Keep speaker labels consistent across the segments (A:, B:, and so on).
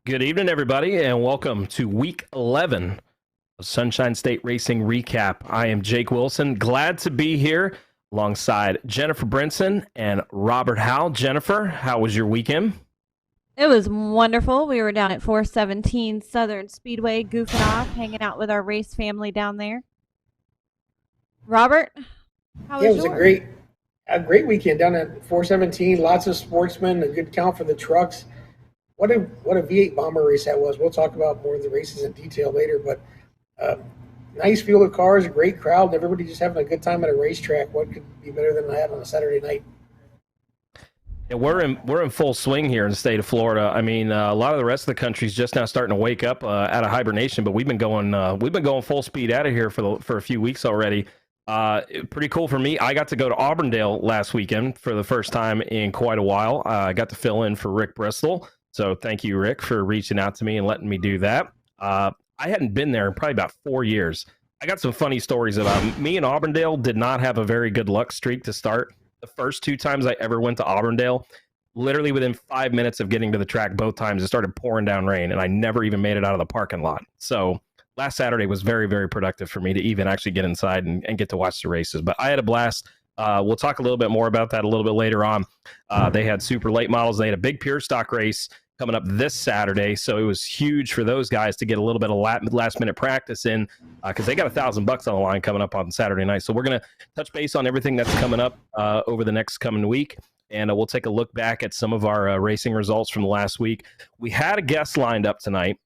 A: Good evening, everybody, and welcome to week 11 of Sunshine State Racing Recap. I am Jake Wilson. Glad to be here alongside Jennifer Brinson and Robert Howell. Jennifer, how was your weekend?
B: It was wonderful. We were down at 417 Southern Speedway, goofing off, hanging out with our race family down there. Robert, how
C: Yeah, it
B: was
C: was
B: yours?
C: a great weekend down at 417. Lots of sportsmen, a good count for the trucks. What a V8 bomber race that was. We'll talk about more of the races in detail later, but uh, nice field of cars, a great crowd, and everybody just having a good time at a racetrack. What could be better than that on a Saturday night?
A: Yeah, we're in full swing here in the state of Florida. I mean, a lot of the rest of the country's just now starting to wake up out of hibernation, but we've been going full speed out of here for a few weeks already. Pretty cool for me. I got to go to Auburndale last weekend for the first time in quite a while. I got to fill in for Rick Bristol, so thank you, Rick, for reaching out to me and letting me do that. I hadn't been there in probably about 4 years. I got some funny stories about me and Auburndale. Did not have a very good luck streak to start. The first two times I ever went to Auburndale, literally within 5 minutes of getting to the track, both times it started pouring down rain, and I never even made it out of the parking lot. So last Saturday was very, very productive for me to even actually get inside and get to watch the races. But I had a blast. We'll talk a little bit more about that a little bit later on. They had super late models. They had a big pure stock race coming up this Saturday, so it was huge for those guys to get a little bit of last minute practice in because they got $1,000 on the line coming up on Saturday night. So we're going to touch base on everything that's coming up over the next coming week, and we'll take a look back at some of our racing results from the last week. We had a guest lined up tonight.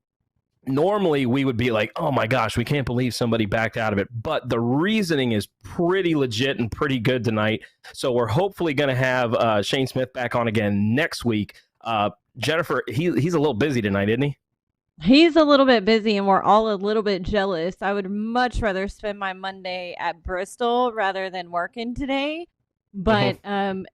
A: Normally we would be like, oh my gosh, we can't believe somebody backed out of it, but the reasoning is pretty legit and pretty good tonight. So we're hopefully going to have Shane Smith back on again next week. Jennifer, he's a little busy tonight, isn't he?
B: He's a little bit busy and we're all a little bit jealous. I would much rather spend my Monday at Bristol rather than working today. But the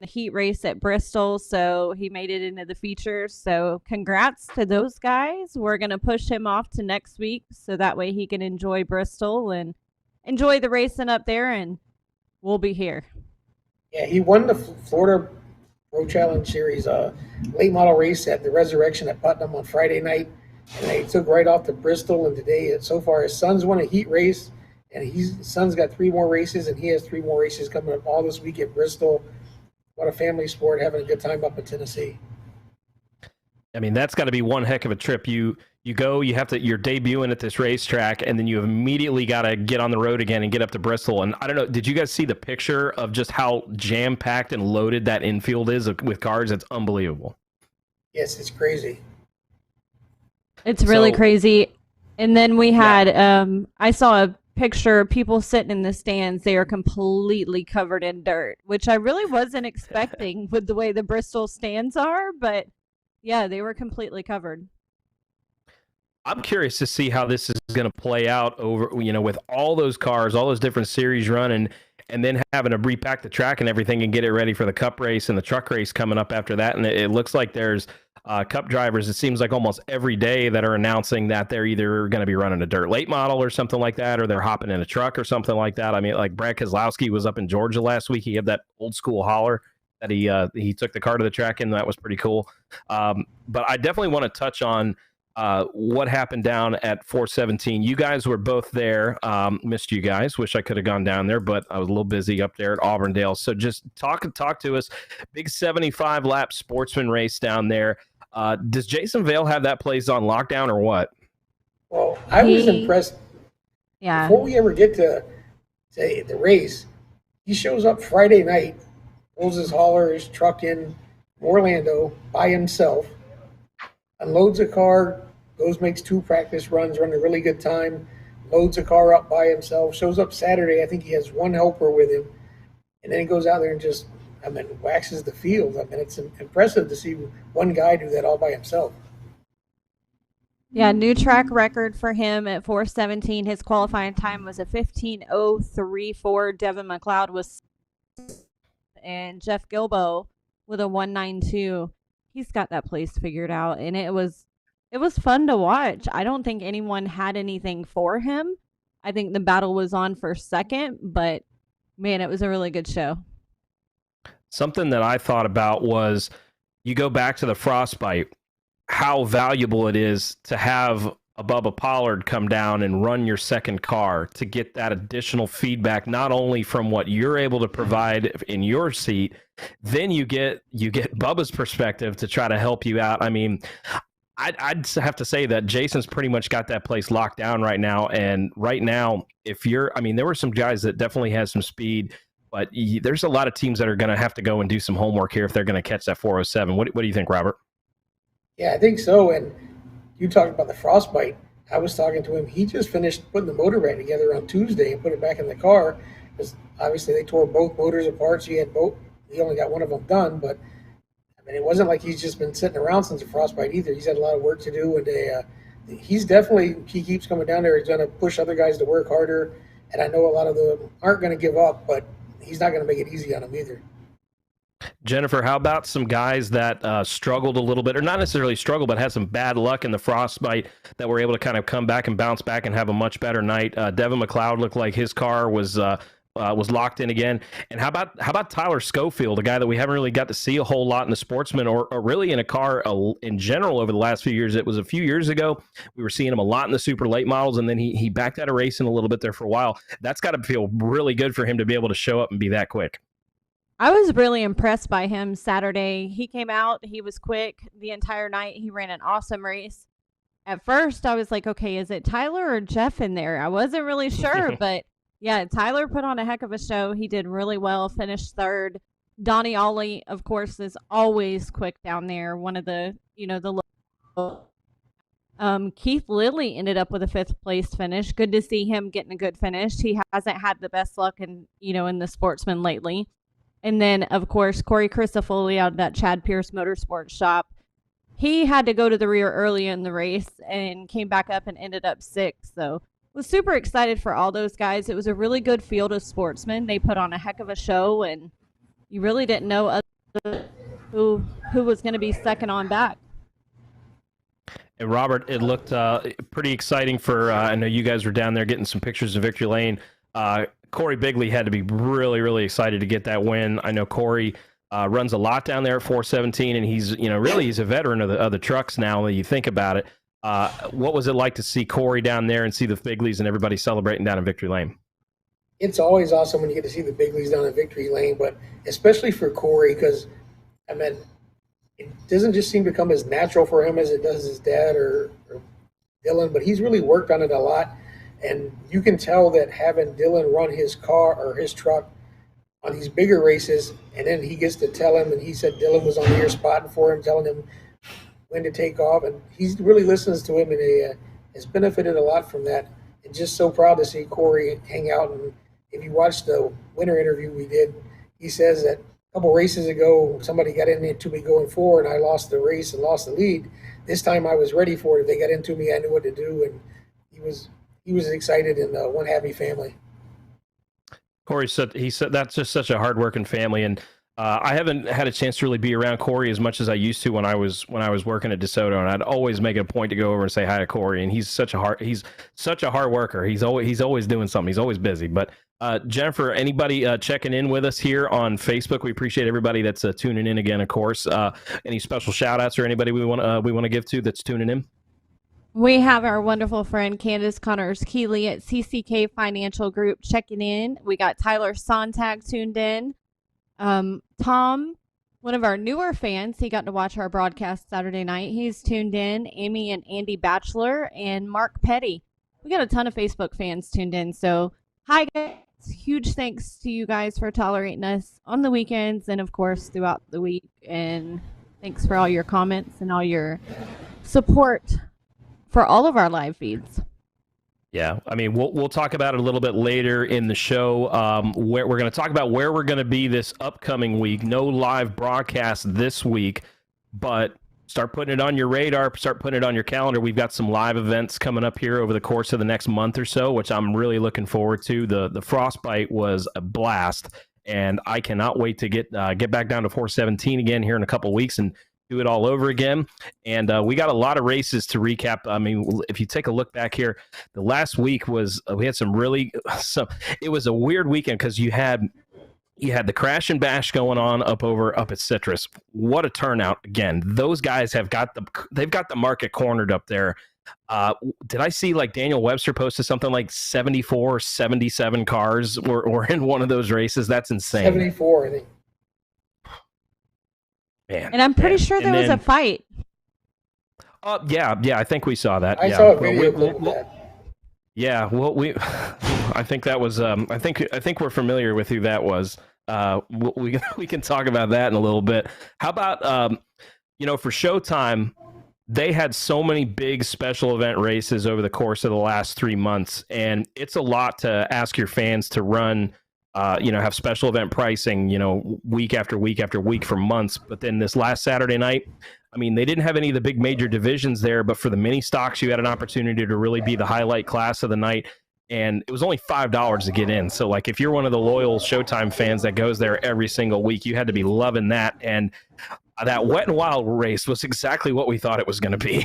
B: heat race at Bristol, so he made it into the features. So congrats to those guys. We're going to push him off to next week so that way he can enjoy Bristol and enjoy the racing up there, and we'll be here.
C: Yeah, he won the Florida Pro Challenge Series late model race at the Resurrection at Putnam on Friday night, and they took right off to Bristol. And today, so far, his son's won a heat race, and his son's got three more races, and he has three more races coming up all this week at Bristol. What a family sport, having a good time up in Tennessee.
A: I mean, that's got to be one heck of a trip. You go, you're debuting at this racetrack, and then you immediately got to get on the road again and get up to Bristol. And I don't know, did you guys see the picture of just how jam-packed and loaded that infield is with cars? It's unbelievable.
C: Yes, it's crazy.
B: It's really crazy. And then we had, I saw a picture of people sitting in the stands. They are completely covered in dirt, which I really wasn't expecting with the way the Bristol stands are. But yeah, they were completely covered.
A: I'm curious to see how this is going to play out over, with all those cars, all those different series running, and then having to repack the track and everything and get it ready for the cup race and the truck race coming up after that. And it looks like there's cup drivers, it seems like almost every day, that are announcing that they're either going to be running a dirt late model or something like that, or they're hopping in a truck or something like that. I mean, like Brad Keselowski was up in Georgia last week. He had that old school hauler that he took the car to the track in. That was pretty cool. But I definitely want to touch on what happened down at 417. You guys were both there. Missed you guys. Wish I could have gone down there, but I was a little busy up there at Auburndale. So just talk to us. Big 75 lap sportsman race down there. Does Jason Vale have that place on lockdown or what?
C: Well, I was impressed.
B: Yeah.
C: Before we ever get to the race, he shows up Friday night, pulls his hauler, his truck in Orlando by himself, unloads a car, goes, makes two practice runs, run a really good time, loads a car up by himself, shows up Saturday. I think he has one helper with him, and then he goes out there and just, waxes the field. It's impressive to see one guy do that all by himself.
B: Yeah, new track record for him at 417. His qualifying time was a 15:03.4. Devin McLeod was, and Jeff Gilbo with a 1:92. He's got that place figured out, and it was fun to watch. I don't think anyone had anything for him. I think the battle was on for second, but man, it was a really good show.
A: Something that I thought about was, you go back to the Frostbite. how valuable it is to have a Bubba Pollard come down and run your second car to get that additional feedback, not only from what you're able to provide in your seat, then you get Bubba's perspective to try to help you out. I mean, I'd have to say that Jason's pretty much got that place locked down right now. And right now, there were some guys that definitely had some speed, but there's a lot of teams that are going to have to go and do some homework here if they're going to catch that 407. What do you think, Robert?
C: Yeah, I think so. And you talked about the frostbite. I was talking to him. He just finished putting the motor back together on Tuesday and put it back in the car because obviously they tore both motors apart. So he only got one of them done, but I mean, it wasn't like he's just been sitting around since the frostbite either. He's had a lot of work to do, and he keeps coming down there. He's going to push other guys to work harder, and I know a lot of them aren't going to give up, but he's not going to make it easy on them either.
A: Jennifer, how about some guys that struggled a little bit, or not necessarily struggled, but had some bad luck in the frostbite that were able to kind of come back and bounce back and have a much better night? Devin McLeod looked like his car was locked in again. And how about Tyler Schofield, a guy that we haven't really got to see a whole lot in the Sportsman or really in a car in general over the last few years? It was a few years ago we were seeing him a lot in the super late models, and then he backed out of racing a little bit there for a while. That's got to feel really good for him to be able to show up and be that quick.
B: I was really impressed by him Saturday. He came out, he was quick the entire night. He ran an awesome race. At first, I was like, okay, is it Tyler or Jeff in there? I wasn't really sure, but yeah, Tyler put on a heck of a show. He did really well, finished third. Donnie Ollie, of course, is always quick down there. One of the, Keith Lilly ended up with a 5th place finish. Good to see him getting a good finish. He hasn't had the best luck in the Sportsman lately. And then, of course, Corey Crisafulli out of that Chad Pierce Motorsports shop. He had to go to the rear early in the race and came back up and ended up 6th. So was super excited for all those guys. It was a really good field of sportsmen. They put on a heck of a show, and you really didn't know who was going to be second on back.
A: And Robert, it looked pretty exciting for, I know you guys were down there getting some pictures of Victory Lane. Corey Bigley had to be really, really excited to get that win. I know Corey runs a lot down there at 417, and he's a veteran of the trucks now that you think about it. What was it like to see Corey down there and see the Bigleys and everybody celebrating down in Victory Lane?
C: It's always awesome when you get to see the Bigleys down in Victory Lane, but especially for Corey because, I mean, it doesn't just seem to come as natural for him as it does his dad or Dylan, but he's really worked on it a lot. And you can tell that having Dylan run his car or his truck on these bigger races, and then he gets to tell him, and he said Dylan was on the air spotting for him, telling him when to take off, and he really listens to him, and has benefited a lot from that. And just so proud to see Corey hang out. And if you watch the winter interview we did, he says that a couple races ago, somebody got into me going forward, and I lost the race and lost the lead. This time I was ready for it. If they got into me, I knew what to do, and he was excited, and one happy family.
A: Corey said that's just such a hardworking family, and I haven't had a chance to really be around Corey as much as I used to when I was working at DeSoto, and I'd always make it a point to go over and say hi to Corey. And he's such a hard worker. He's always doing something. He's always busy. But Jennifer, anybody checking in with us here on Facebook? We appreciate everybody that's tuning in again. Of course, any special shout outs or anybody we want to give to that's tuning in?
B: We have our wonderful friend Candace Connors-Keeley at CCK Financial Group checking in. We got Tyler Sontag tuned in. Tom, one of our newer fans, he got to watch our broadcast Saturday night. He's tuned in. Amy and Andy Batchelor and Mark Petty. We got a ton of Facebook fans tuned in. So, hi guys. Huge thanks to you guys for tolerating us on the weekends and, of course, throughout the week. And thanks for all your comments and all your support for all of our live feeds.
A: Yeah, I mean, we'll talk about it a little bit later in the show. Where we're going to talk about where we're going to be this upcoming week. No live broadcast this week, but start putting it on your radar. Start putting it on your calendar. We've got some live events coming up here over the course of the next month or so, which I'm really looking forward to. The Frostbite was a blast, and I cannot wait to get back down to 417 again here in a couple weeks and do it all over again. And we got a lot of races to recap. I mean, if you take a look back here, the last week was we had some it was a weird weekend because you had You had the crash and bash going on up at Citrus. What a turnout again! Those guys they've got the market cornered up there. Did I see like Daniel Webster posted something like 74, 77 cars were in one of those races? That's insane.
C: 74, I think.
A: Man,
B: And I'm pretty sure there was a fight.
A: Yeah, I think we saw that.
C: I saw a video clip of that.
A: Yeah, well, I think that was. I think we're familiar with who that was. We can talk about that in a little bit. How about for Showtime, they had so many big special event races over the course of the last 3 months, and it's a lot to ask your fans to run. Have special event pricing, week after week after week for months. But then this last Saturday night, I mean, they didn't have any of the big major divisions there, but for the mini stocks, you had an opportunity to really be the highlight class of the night. And it was only $5 to get in. So, like, if you're one of the loyal Showtime fans that goes there every single week, you had to be loving that. And that Wet and Wild race was exactly what we thought it was going to be.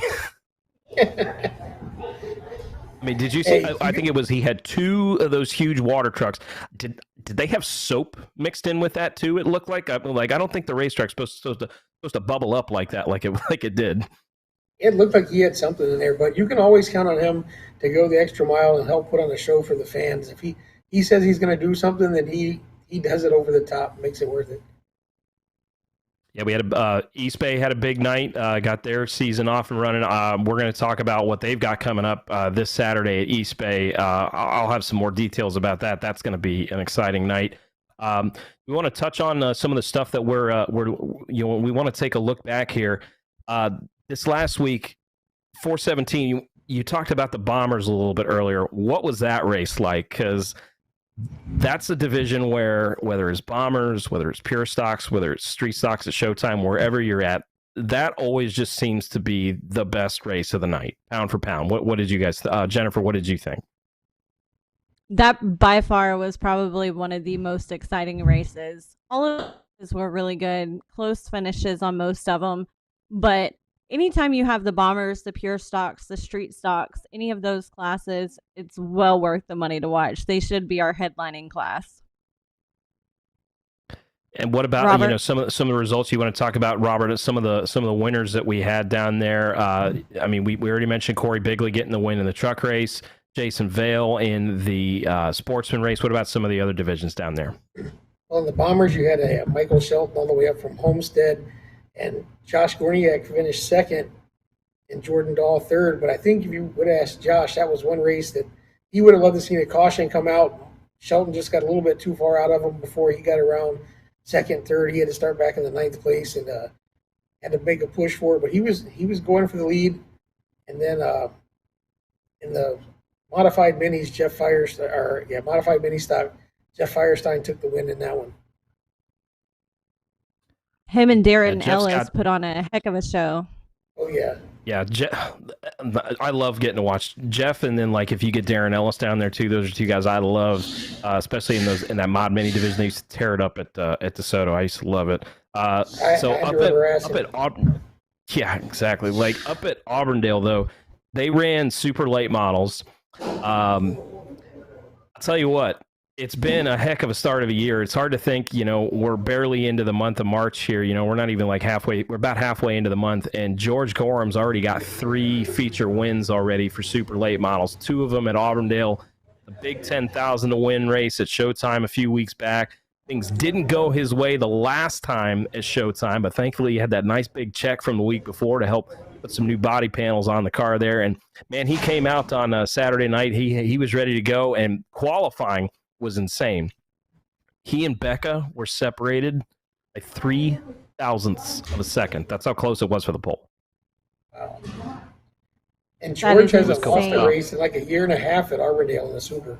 A: I mean, did you see? I think it was he had 2 of those huge water trucks. Did they have soap mixed in with that too? It looked like I don't think the racetrack's supposed to bubble up like that, like it did.
C: It looked like he had something in there, but you can always count on him to go the extra mile and help put on a show for the fans. If he says he's going to do something, then he does it over the top, makes it worth it.
A: Yeah, we had East Bay had a big night, got their season off and running. We're going to talk about what they've got coming up this Saturday at East Bay. I'll have some more details about that. That's going to be an exciting night. We want to touch on some of the stuff that we want to take a look back here. This last week, 417, you talked about the Bombers a little bit earlier. What was that race like? Because that's a division where, whether it's Bombers, whether it's pure stocks, whether it's street stocks at Showtime, wherever you're at, that always just seems to be the best race of the night, pound for pound. What did you guys, Jennifer, what did you think?
B: That by far was probably one of the most exciting races. All of those were really good, close finishes on most of them. But anytime you have the Bombers, the pure stocks, the street stocks, any of those classes, it's well worth the money to watch. They should be our headlining class.
A: And what about Robert? Some of the results you want to talk about, Robert? Some of the winners that we had down there. I mean, we already mentioned Corey Bigley getting the win in the truck race, Jason Vale in the sportsman race. What about some of the other divisions down there?
C: Well, in the Bombers, you had Michael Shelton all the way up from Homestead, and Josh Gorniak finished second and Jordan Dahl third. But I think if you would ask Josh, that was one race that he would have loved to see the caution come out. Shelton just got a little bit too far out of him before he got around second, third. He had to start back in the 9th place and had to make a push for it. But he was going for the lead. And then in the modified minis, modified mini stock, Jeff Firestein took the win in that one.
B: Him and Darren Ellis put on a heck of a show.
C: Oh, yeah.
A: Yeah, I love getting to watch Jeff, and then like if you get Darren Ellis down there too, those are 2 guys I love, especially in that mod mini division. They used to tear it up at DeSoto. I used to love it. Yeah, exactly. Like up at Auburndale though, they ran super late models. I'll tell you what. It's been a heck of a start of a year. It's hard to think, we're barely into the month of March here. We're not even like halfway. We're about halfway into the month, and George Gorham's already got 3 feature wins already for super late models. 2 of them at Auburndale, the big 10,000 to win race at Showtime a few weeks back. Things didn't go his way the last time at Showtime, but thankfully he had that nice big check from the week before to help put some new body panels on the car there. And man, he came out on Saturday night. He was ready to go, and qualifying was insane. He and Becca were separated by 3 thousandths of a second. That's how close it was for the pole.
C: Wow. And George hasn't lost a race in like a year and a half at Auburndale in the Super.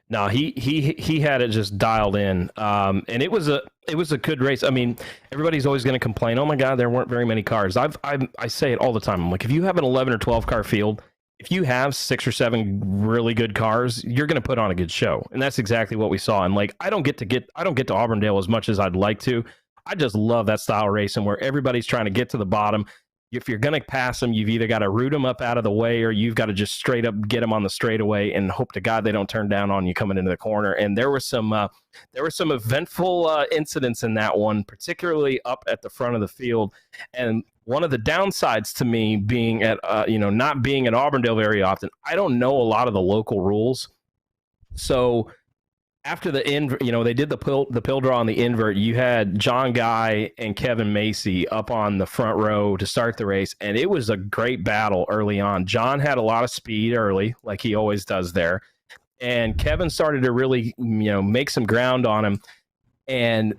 A: No, he had it just dialed in, and it was a good race. I mean, everybody's always going to complain, oh my God, there weren't very many cars. I say it all the time. I'm like, if you have an 11 or 12 car field, if you have 6 or 7 really good cars, you're going to put on a good show. And that's exactly what we saw. And like, I don't get to Auburndale as much as I'd like to. I just love that style of racing where everybody's trying to get to the bottom. if you're going to pass them, you've either got to root them up out of the way, or you've got to just straight up get them on the straightaway and hope to God they don't turn down on you coming into the corner. And there were some eventful incidents in that one, particularly up at the front of the field. And one of the downsides to me being at not being at Auburndale very often, I don't know a lot of the local rules. So after the they did the pill draw on the invert. You had John Guy and Kevin Macy up on the front row to start the race, and it was a great battle early on. John had a lot of speed early, like he always does there, and Kevin started to really make some ground on him, and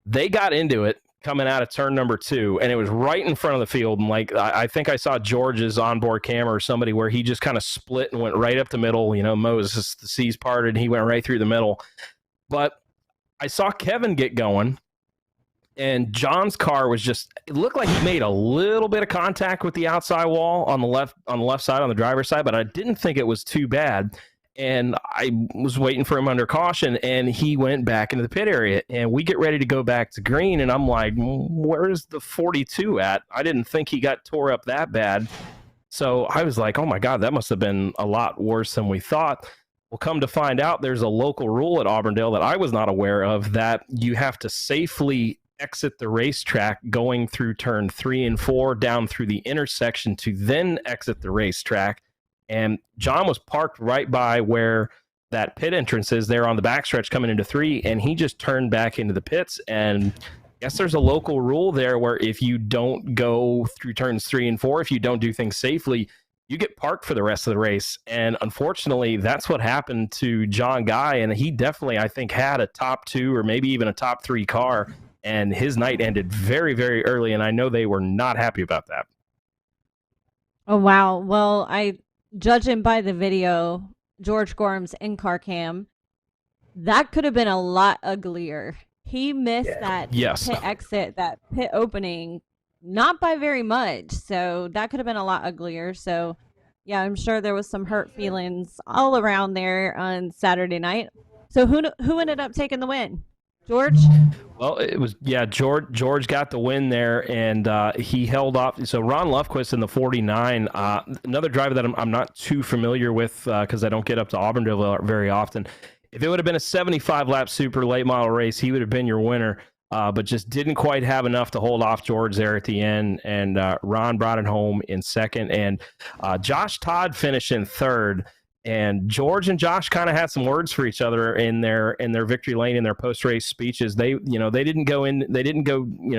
A: they got into it coming out of turn number 2, and it was right in front of the field. And like I think I saw George's onboard camera or somebody where he just kind of split and went right up the middle. Moses, the seas parted, and he went right through the middle. But I saw Kevin get going, and John's car was it looked like he made a little bit of contact with the outside wall on the left side, on the driver's side, but I didn't think it was too bad. And I was waiting for him under caution, and he went back into the pit area. And we get ready to go back to green, and I'm like, where's the 42 at? I didn't think he got tore up that bad. So I was like, oh, my God, that must have been a lot worse than we thought. Well, come to find out, there's a local rule at Auburndale that I was not aware of, that you have to safely exit the racetrack going through turn 3 and 4 down through the intersection to then exit the racetrack. And John was parked right by where that pit entrance is there on the backstretch coming into 3, and he just turned back into the pits. And I guess there's a local rule there where if you don't go through turns 3 and 4, if you don't do things safely, you get parked for the rest of the race. And unfortunately, that's what happened to John Guy. And he definitely, I think, had a top 2 or maybe even a top 3 car. And his night ended very, very early. And I know they were not happy about that.
B: Oh, wow. Well, judging by the video, George Gorham's in-car cam, that could have been a lot uglier. He missed that pit exit, that pit opening, not by very much. So that could have been a lot uglier. So, yeah, I'm sure there was some hurt feelings all around there on Saturday night. So who ended up taking the win? George?
A: Well, it was, George got the win there, and he held off. So Ron Lufquist in the 49, another driver that I'm not too familiar with because I don't get up to Auburndale very often. If it would have been a 75-lap super late model race, he would have been your winner, but just didn't quite have enough to hold off George there at the end, and Ron brought it home in second, and Josh Todd finished in third. And George and Josh kind of had some words for each other in their victory lane, in their post-race speeches. They didn't go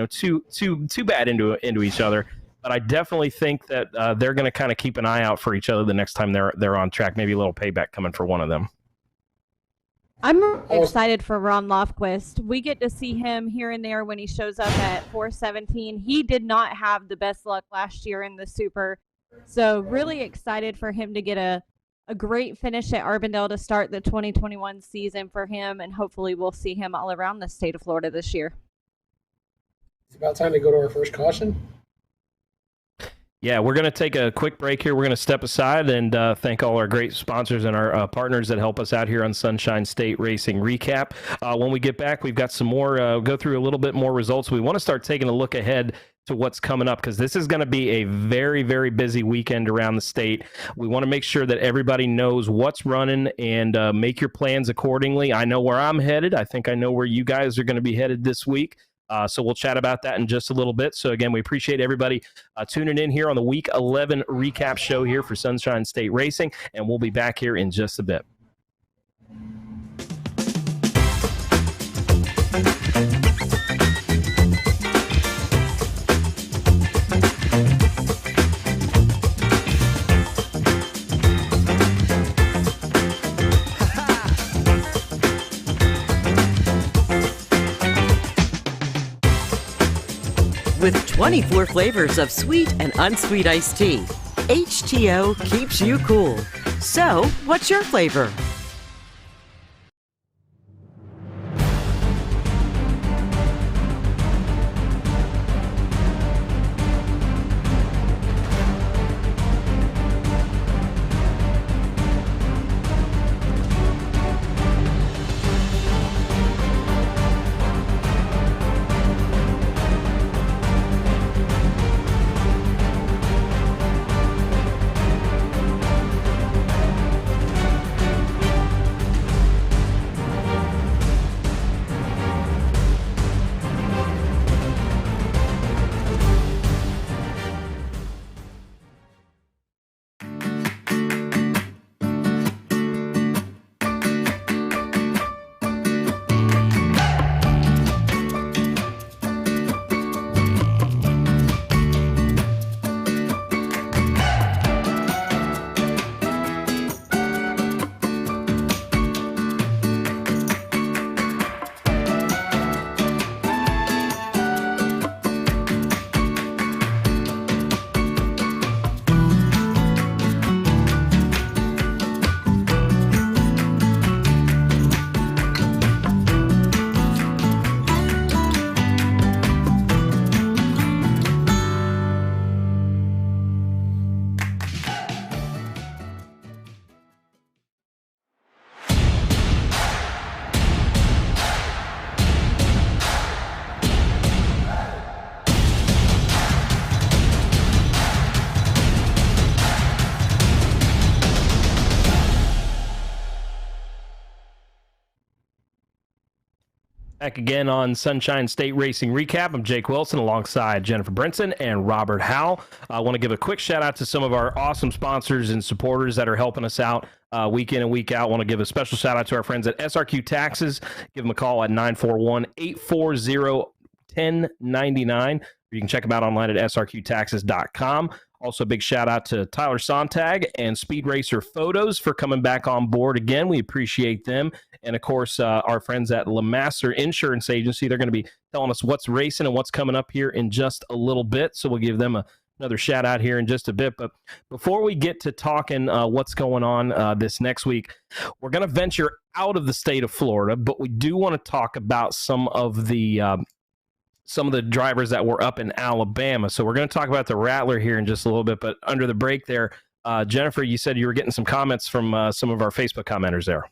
A: too bad into each other, but I definitely think that they're going to kind of keep an eye out for each other the next time they're on track. Maybe a little payback coming for one of them.
B: I'm excited for Ron Lofquist. We get to see him here and there when he shows up at 417. He did not have the best luck last year in the Super, so really excited for him to get a great finish at Auburndale to start the 2021 season for him, and hopefully we'll see him all around the state of Florida this year.
C: It's about time to go to our first caution.
A: Yeah, we're going to take a quick break here. We're going to step aside and thank all our great sponsors and our partners that help us out here on Sunshine State Racing Recap. When we get back, we've got some more, go through a little bit more results. We want to start taking a look ahead to what's coming up, because this is going to be a very, very busy weekend around the state. We want to make sure that everybody knows what's running and make your plans accordingly. I know where I'm headed. I think I know where you guys are going to be headed this week. So we'll chat about that in just a little bit. So again, we appreciate everybody tuning in here on the Week 11 recap show here for Sunshine State Racing, and we'll be back here in just a bit.
D: With 24 flavors of sweet and unsweet iced tea, HTO keeps you cool. So, what's your flavor?
A: Back again on Sunshine State Racing Recap. I'm Jake Wilson alongside Jennifer Brinson and Robert Howell. I want to give a quick shout out to some of our awesome sponsors and supporters that are helping us out week in and week out. I want to give a special shout out to our friends at SRQ Taxes. Give them a call at 941-840-1099. You can check them out online at srqtaxes.com. Also, a big shout out to Tyler Sontag and Speed Racer Photos for coming back on board again. We appreciate them. And of course, our friends at LeMaster Insurance Agency, they're going to be telling us what's racing and what's coming up here in just a little bit. So we'll give them another shout out here in just a bit. But before we get to talking what's going on this next week, we're going to venture out of the state of Florida, but we do want to talk about some of the drivers that were up in Alabama. So we're going to talk about the Rattler here in just a little bit. But under the break there, Jennifer, you said you were getting some comments from some of our Facebook commenters there.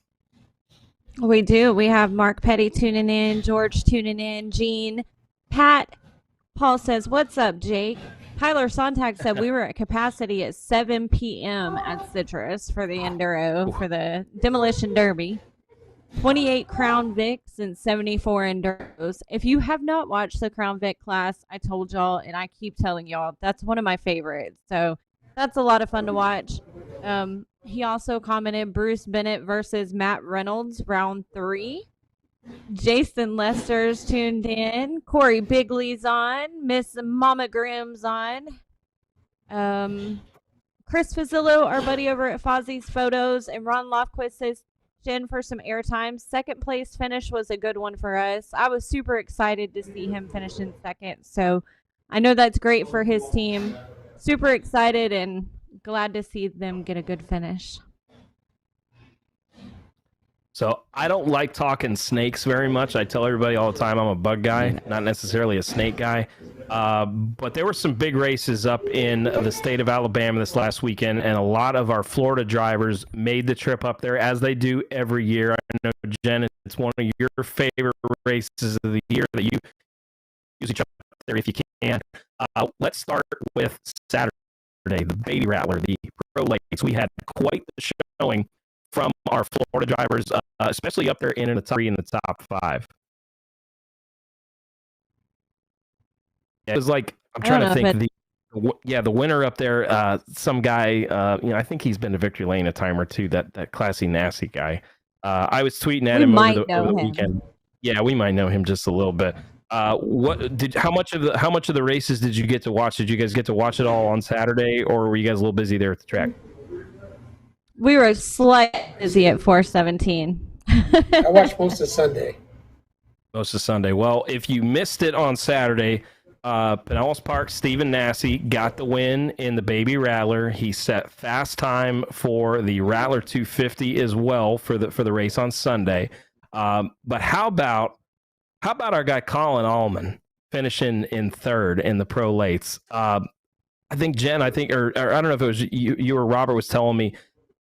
B: We do. We have Mark Petty tuning in, George tuning in, Gene, Pat. Paul says, "What's up, Jake?" Tyler Sontag said we were at capacity at 7 p.m. at Citrus for the Enduro, for the Demolition Derby. 28 Crown Vics and 74 Enduros. If you have not watched the Crown Vic class, I told y'all, and I keep telling y'all, that's one of my favorites. So that's a lot of fun to watch. He also commented Bruce Bennett versus Matt Reynolds, round 3. Jason Lester's tuned in. Corey Bigley's on. Miss Mama Grimm's on. Chris Fazzillo, our buddy over at Fozzie's Photos, and Ron Lofquist says, "Jen, for some airtime. Second place finish was a good one for us. I was super excited to see him finish in second. So I know that's great for his team. Super excited and glad to see them get a good finish."
A: So I don't like talking snakes very much. I tell everybody all the time I'm a bug guy, not necessarily a snake guy. But there were some big races up in the state of Alabama this last weekend, and a lot of our Florida drivers made the trip up there, as they do every year. I know, Jen, it's one of your favorite races of the year that you usually jump up there if you can. Let's start with Saturday, the Baby Rattler, the Pro Lakes. We had quite the showing from our Florida drivers, especially up there in the top 3 and the top 5. It was like, I'm trying to think, the winner up there, some guy, I think he's been to Victory Lane a time or two, that classy, nasty guy. I was tweeting at him over the weekend. Yeah, we might know him just a little bit. How much of the races did you get to watch? Did you guys get to watch it all on Saturday, or were you guys a little busy there at the track?
B: We were slightly busy at 417.
C: I watched most of Sunday.
A: Most of Sunday. Well, if you missed it on Saturday, Pinellas Park, Stephen Nassy got the win in the Baby Rattler. He set fast time for the Rattler 250 as well for the race on Sunday. But how about our guy Colin Allman finishing in third in the Pro Lates? I think Jen, or I don't know if it was you or Robert was telling me,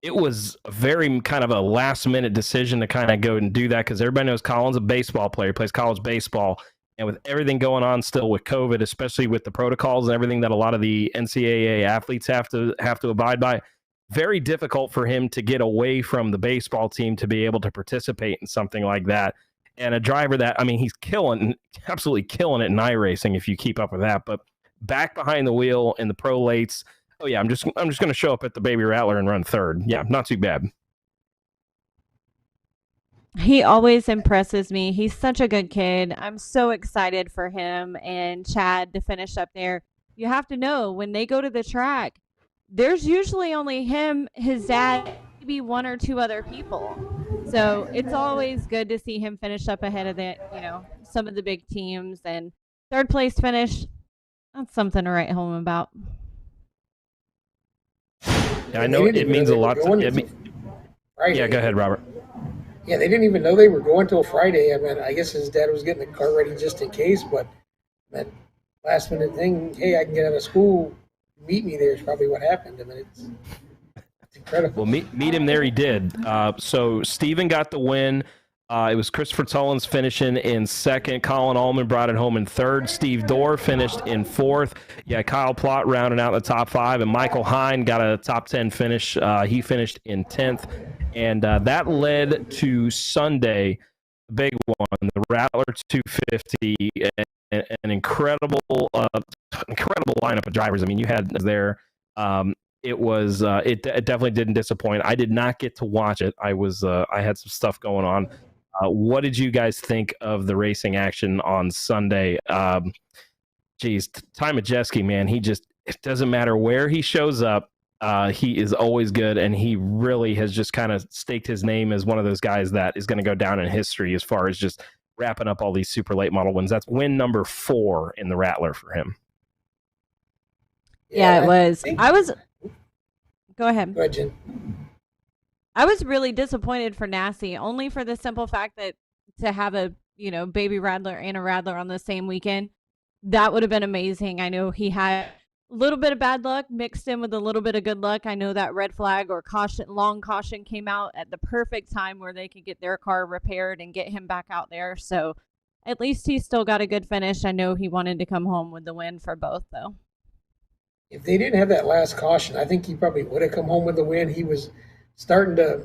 A: it was a very kind of a last-minute decision to kind of go and do that, because everybody knows Colin's a baseball player, plays college baseball, and with everything going on still with COVID, especially with the protocols and everything that a lot of the NCAA athletes have to abide by, very difficult for him to get away from the baseball team to be able to participate in something like that. And a driver that, he's absolutely killing it in iRacing if you keep up with that, but back behind the wheel in the Pro Lates. Oh yeah, I'm just going to show up at the Baby Rattler and run third. Yeah, not too bad.
B: He always impresses me. He's such a good kid. I'm so excited for him and Chad to finish up there. You have to know, when they go to the track, there's usually only him, his dad, maybe 1 or 2 other people. So it's always good to see him finish up ahead of some of the big teams. And third place finish, that's something to write home about.
A: Yeah, I know it means a lot.
C: Yeah,
A: go ahead, Robert.
C: Yeah, they didn't even know they were going till Friday. I guess his dad was getting the car ready just in case, but that last minute thing, hey, I can get out of school, meet me there, is probably what happened. It's incredible.
A: Well, meet him there he did. So Steven got the win. It was Christopher Tullins finishing in second. Colin Allman brought it home in third. Steve Dorr finished in fourth. Yeah, Kyle Plott rounding out the top 5. And Michael Hine got a top 10 finish. He finished in 10th. And that led to Sunday, big one, the Rattler 250, an incredible lineup of drivers. I mean, you had there. It was it definitely didn't disappoint. I did not get to watch it. I had some stuff going on. What did you guys think of the racing action on Sunday? Geez, Ty Majeski, man, it doesn't matter where he shows up. He is always good, and he really has just kind of staked his name as one of those guys that is going to go down in history as far as just wrapping up all these super late model wins. That's win number 4 in the Rattler for him.
B: Yeah, it was. Go ahead.
C: Go ahead, Jen.
B: I was really disappointed for Nasty, only for the simple fact that to have a baby Rattler and a Rattler on the same weekend, that would have been amazing. I know he had a little bit of bad luck mixed in with a little bit of good luck. I know that red flag or long caution came out at the perfect time where they could get their car repaired and get him back out there. So at least he still got a good finish. I know he wanted to come home with the win for both, though.
C: If they didn't have that last caution, I think he probably would have come home with the win. He was starting to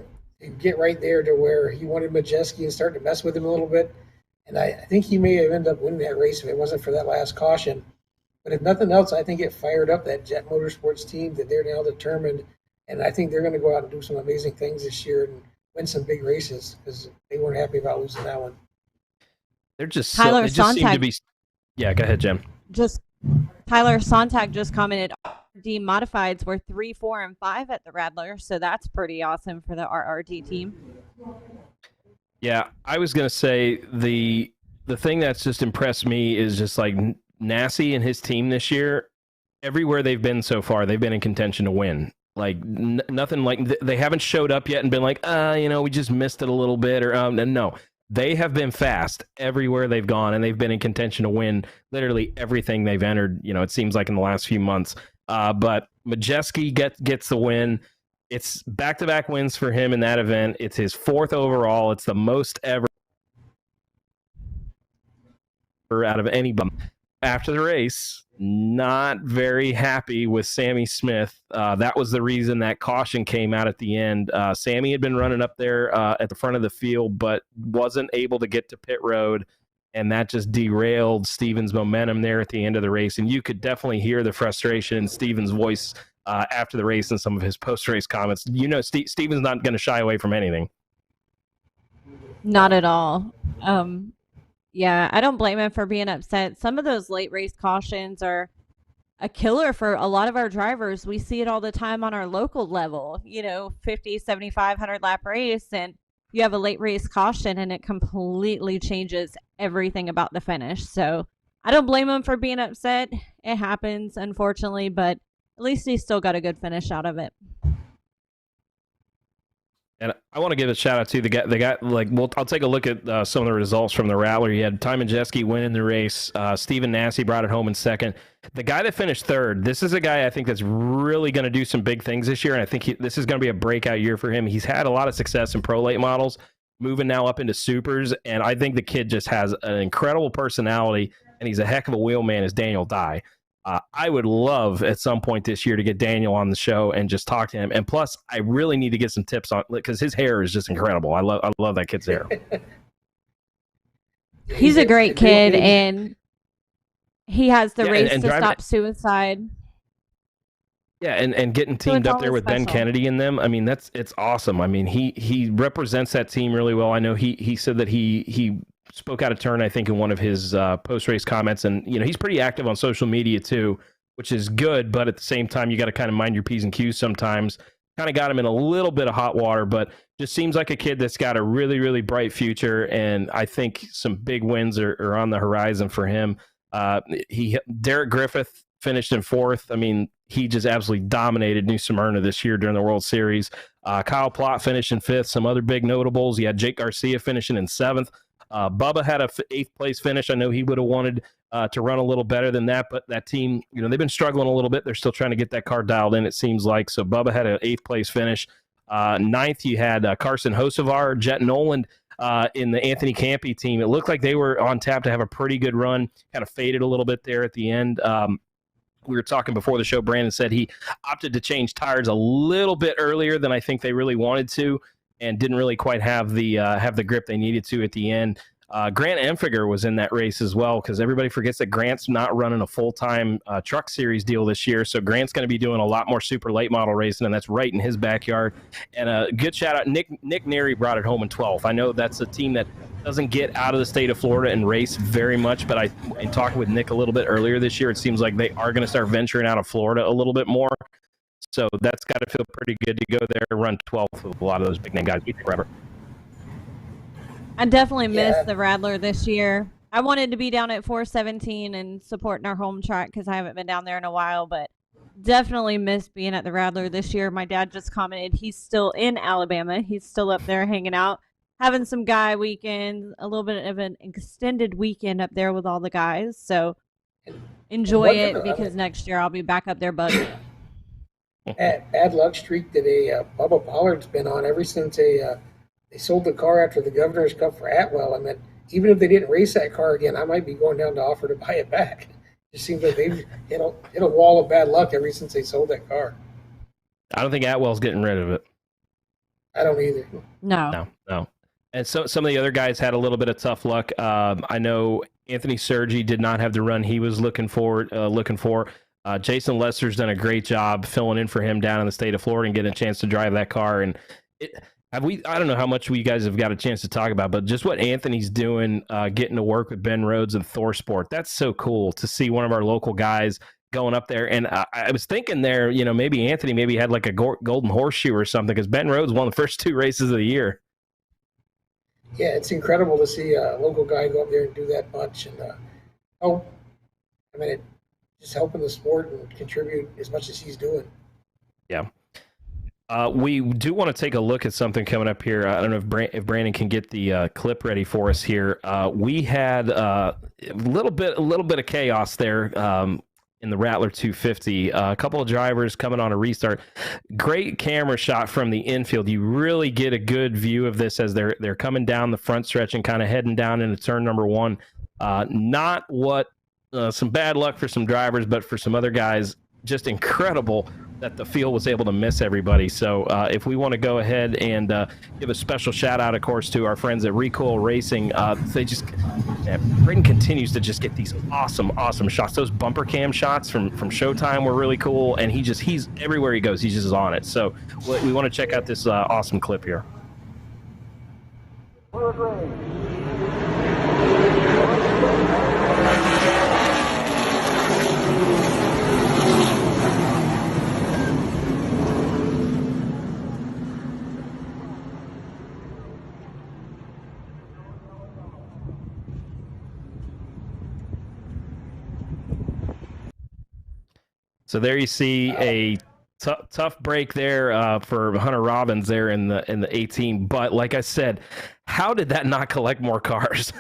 C: get right there to where he wanted Majeski and started to mess with him a little bit. And I think he may have ended up winning that race if it wasn't for that last caution. But if nothing else, I think it fired up that Jet Motorsports team that they're now determined. And I think they're going to go out and do some amazing things this year and win some big races because they weren't happy about losing that one.
A: They're just
B: Tyler
A: they just seem to
B: Sontag.
A: be. Yeah, go ahead, Jim.
B: Tyler Sontag just commented RRD modifieds were 3, 4, and 5 at the Rattler, so that's pretty awesome for the RRD team.
A: Yeah, I was gonna say the thing that's just impressed me is just like Nassie and his team this year. Everywhere they've been so far, they've been in contention to win. Like nothing like they haven't showed up yet and been like, we just missed it a little bit, or no. They have been fast everywhere they've gone, and they've been in contention to win literally everything they've entered. It seems like in the last few months. But Majeski gets the win. It's back-to-back wins for him in that event. It's his 4th overall. It's the most ever out of anybody. After the race, not very happy with Sammy Smith. That was the reason that caution came out at the end. Sammy had been running up there at the front of the field, but wasn't able to get to pit road, and that just derailed Steven's momentum there at the end of the race. And you could definitely hear the frustration in Steven's voice after the race and some of his post-race comments. Steven's not going to shy away from anything.
B: Not at all. Yeah, I don't blame him for being upset. Some of those late race cautions are a killer for a lot of our drivers. We see it all the time on our local level, 50, 75, 100 lap race, and you have a late race caution and it completely changes everything about the finish. So I don't blame him for being upset. It happens, unfortunately, but at least he still got a good finish out of it.
A: And I want to give a shout out to the guy. I'll take a look at some of the results from the Rattler. You had Ty Majeski winning the race. Steven Nassie brought it home in 2nd. The guy that finished 3rd, this is a guy I think that's really going to do some big things this year, and I think this is going to be a breakout year for him. He's had a lot of success in pro late models, moving now up into supers, and I think the kid just has an incredible personality, and he's a heck of a wheelman, is Daniel Dye. I would love at some point this year to get Daniel on the show and just talk to him. And plus, I really need to get some tips on, because his hair is just incredible. I love that kid's hair.
B: He's a great kid, and he has the race to stop suicide.
A: Yeah, and getting teamed up there with Ben Kennedy and them. I mean, it's awesome. I mean, he represents that team really well. I know he said that he spoke out of turn, I think, in one of his post-race comments. And, he's pretty active on social media, too, which is good. But at the same time, you got to kind of mind your P's and Q's sometimes. Kind of got him in a little bit of hot water, but just seems like a kid that's got a really, really bright future. And I think some big wins are on the horizon for him. Derek Griffith finished in 4th. I mean, he just absolutely dominated New Smyrna this year during the World Series. Kyle Plott finished in 5th. Some other big notables. You had Jake Garcia finishing in 7th. Bubba had a 8th place finish. I know he would have wanted to run a little better than that, but that team, they've been struggling a little bit. They're still trying to get that car dialed in, it seems like. So Bubba had an 8th place finish. 9th, you had Carson Hocevar, Jet Noland in the Anthony Campy team. It looked like they were on tap to have a pretty good run. Kind of faded a little bit there at the end. We were talking before the show. Brandon said he opted to change tires a little bit earlier than I think they really wanted to. and didn't really quite have the grip they needed to at the end. Grant Emfiger was in that race as well, because everybody forgets that Grant's not running a full-time truck series deal this year, so Grant's going to be doing a lot more super late model racing, and that's right in his backyard. And a good shout-out, Nick Neary brought it home in 12th. I know that's a team that doesn't get out of the state of Florida and race very much, but in talking with Nick a little bit earlier this year, it seems like they are going to start venturing out of Florida a little bit more. So that's got to feel pretty good to go there and run 12th with a lot of those big-name guys. Forever.
B: I definitely missed the Rattler this year. I wanted to be down at 417 and supporting our home track because I haven't been down there in a while, but definitely missed being at the Rattler this year. My dad just commented he's still in Alabama. He's still up there hanging out, having some guy weekends, a little bit of an extended weekend up there with all the guys. So enjoy it because next year I'll be back up there, bud.
C: Bad luck streak that Bubba Pollard's been on ever since they sold the car after the Governor's Cup for Atwell. I mean, even if they didn't race that car again, I might be going down to offer to buy it back. It just seems like they've hit a wall of bad luck ever since they sold that car.
A: I don't think Atwell's getting rid of it.
C: I don't either.
B: No.
A: And some of the other guys had a little bit of tough luck. I know Anthony Sergi did not have the run he was looking for. Jason Lester's done a great job filling in for him down in the state of Florida and getting a chance to drive that car. And I don't know how much you guys have got a chance to talk about, but just what Anthony's doing, getting to work with Ben Rhodes and Thor Sport, that's so cool to see one of our local guys going up there. And I was thinking there, maybe Anthony had like a golden horseshoe or something, because Ben Rhodes won the first 2 races of the year.
C: Yeah, it's incredible to see a local guy go up there and do that much. And just helping the sport and contribute as much as he's doing. Yeah.
A: We do want to take a look at something coming up here. I don't know if Brandon can get the clip ready for us here. We had a little bit of chaos there in the Rattler 250. A couple of drivers coming on a restart. Great camera shot from the infield. You really get a good view of this as they're coming down the front stretch and kind of heading down into turn number 1. Not what some bad luck for some drivers, but for some other guys, just incredible that the field was able to miss everybody. So if we want to go ahead and give a special shout out, of course, to our friends at Recoil Racing, Braden continues to just get these awesome shots. Those bumper cam shots from Showtime were really cool, and he's everywhere he goes, he's just on it. So we want to check out this awesome clip here. So there you see a tough break there for Hunter Robbins there in the 18. But like I said, how did that not collect more cars?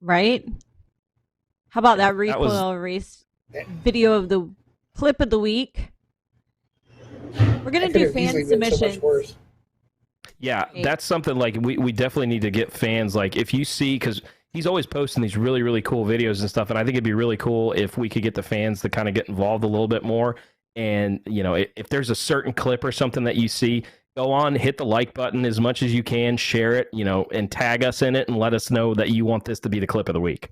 B: Right? How about that recoil race video of the clip of the week? We're going to do fan submissions.
A: Yeah, that's something like we definitely need to get fans. Like if you see, because he's always posting these really, really cool videos and stuff, and I think it'd be really cool if we could get the fans to kind of get involved a little bit more. And, if there's a certain clip or something that you see, go on, hit the like button as much as you can, share it, and tag us in it and let us know that you want this to be the clip of the week.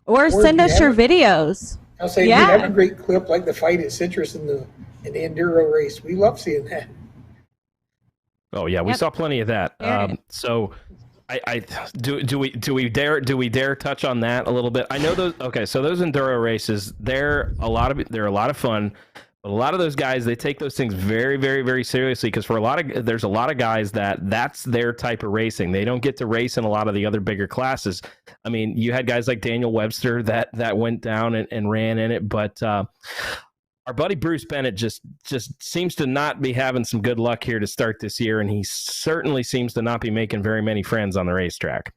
B: Or send us your videos.
C: I'll say, yeah. We have a great clip like the fight at Citrus in the Enduro race. We love seeing that.
A: Oh, yeah, we saw plenty of that. So... do we dare touch on that a little bit? I know those. Okay, so those enduro races, they're a lot of fun, but a lot of those guys, they take those things very, very, very seriously, because there's a lot of guys that's their type of racing. They don't get to race in a lot of the other bigger classes. I mean, you had guys like Daniel Webster that went down and ran in it, but our buddy Bruce Bennett just seems to not be having some good luck here to start this year, and he certainly seems to not be making very many friends on the racetrack.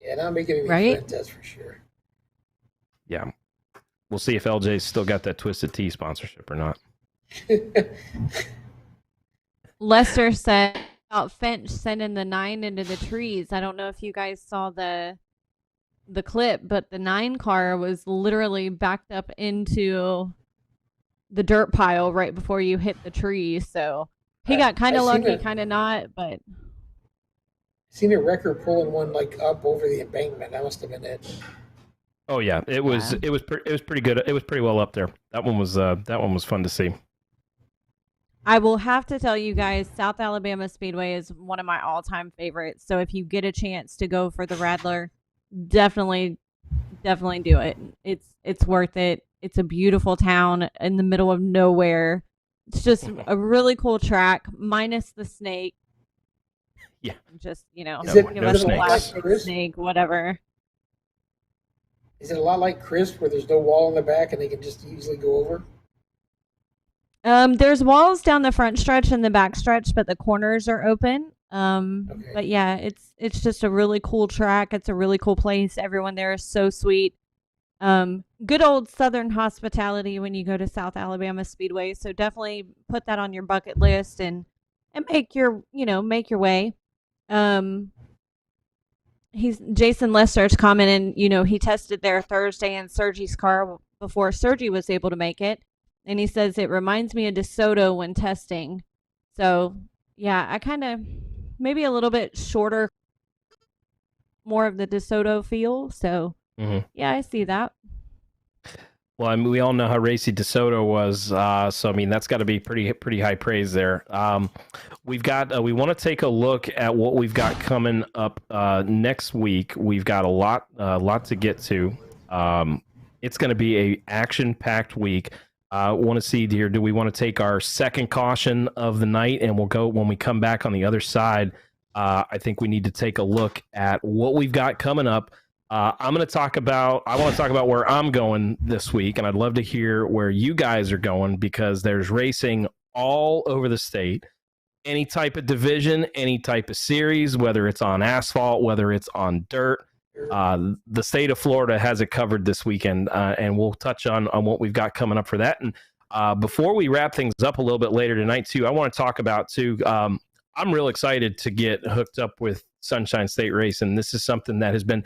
C: Yeah, not making any friends, that's for sure.
A: Yeah. We'll see if LJ's still got that Twisted Tea sponsorship or not.
B: Lester said about Finch sending the 9 into the trees. I don't know if you guys saw the clip, but the 9 car was literally backed up into the dirt pile right before you hit the tree. So He got kind of
C: I seen
B: lucky,
C: it.
B: kind of not, but
C: Seen a record pulling one like up over the embankment. That must have been it.
A: Oh yeah, it was
B: Yeah.
A: it was pretty good. It was pretty well up there. That one was fun to see.
B: I will have to tell you guys, South Alabama Speedway is one of my all-time favorites. So if you get a chance to go for the Rattler, definitely do it. It's worth it. It's a beautiful town in the middle of nowhere. It's just a really cool track, minus the snake.
A: Yeah.
B: Just,
C: Is
A: it-
B: give
A: no
B: us a
A: snakes.
B: plastic
C: Chris?
B: snake, whatever.
C: Is it a lot like Crisp where there's no wall in the back and they can just easily go over?
B: There's walls down the front stretch and the back stretch, but the corners are open.
C: Okay.
B: But yeah, it's just a really cool track. It's a really cool place. Everyone there is so sweet. Good old Southern hospitality when you go to South Alabama Speedway. So definitely put that on your bucket list and make your way. Jason Lester's commenting, he tested there Thursday in Sergi's car before Sergi was able to make it. And he says it reminds me of DeSoto when testing. So yeah, I kind of maybe a little bit shorter, more of the DeSoto feel. So yeah, I see that.
A: Well, I mean, we all know how racy DeSoto was, so I mean that's got to be pretty high praise there. We want to take a look at what we've got coming up next week. We've got a lot to get to. It's going to be a action-packed week. Want to see here? Do we want to take our second caution of the night, and we'll go when we come back on the other side? I think we need to take a look at what we've got coming up. I want to talk about where I'm going this week, and I'd love to hear where you guys are going because there's racing all over the state. Any type of division, any type of series, whether it's on asphalt, whether it's on dirt. The state of Florida has it covered this weekend, and we'll touch on what we've got coming up for that. And before we wrap things up a little bit later tonight, too, I want to talk about, too, I'm real excited to get hooked up with Sunshine State Racing. This is something that it's been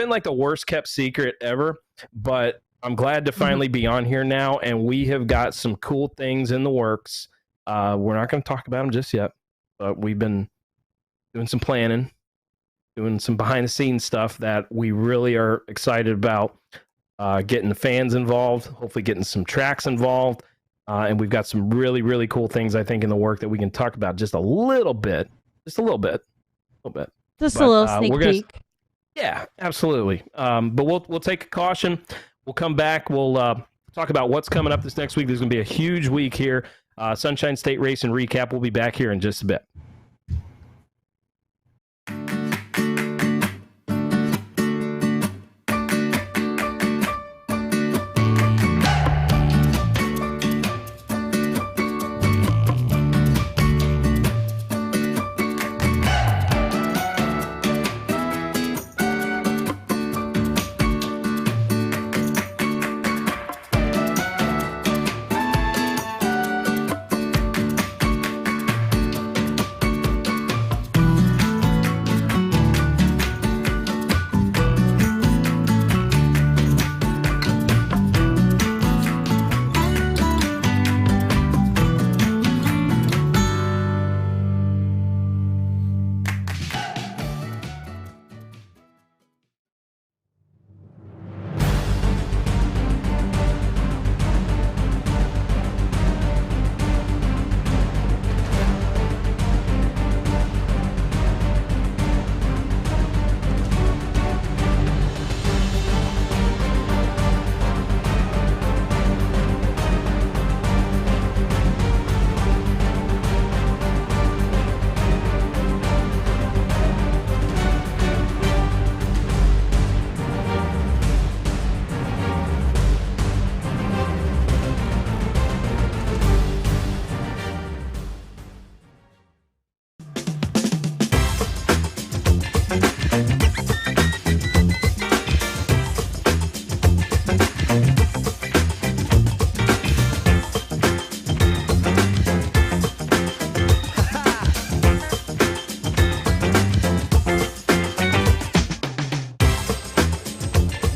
A: like the worst kept secret ever, but I'm glad to finally be on here now, and we have got some cool things in the works. We're not going to talk about them just yet, but we've been doing some planning, doing some behind the scenes stuff that we really are excited about, getting the fans involved, hopefully getting some tracks involved. And we've got some really, really cool things, I think, in the work that we can talk about just a little bit. Just a little bit.
B: Just a little sneak peek.
A: Yeah, absolutely. But we'll take a caution. We'll come back. We'll talk about what's coming up this next week. There's going to be a huge week here. Sunshine State Racing Recap. We'll be back here in just a bit.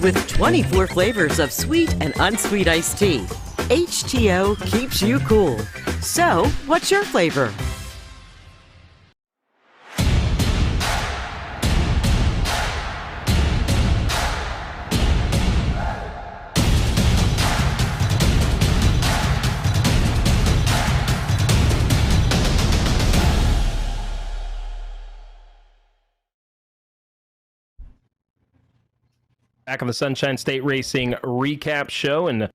D: With 24 flavors of sweet and unsweet iced tea, HTO keeps you cool. So, what's your flavor?
A: Back on the Sunshine State Racing recap show, and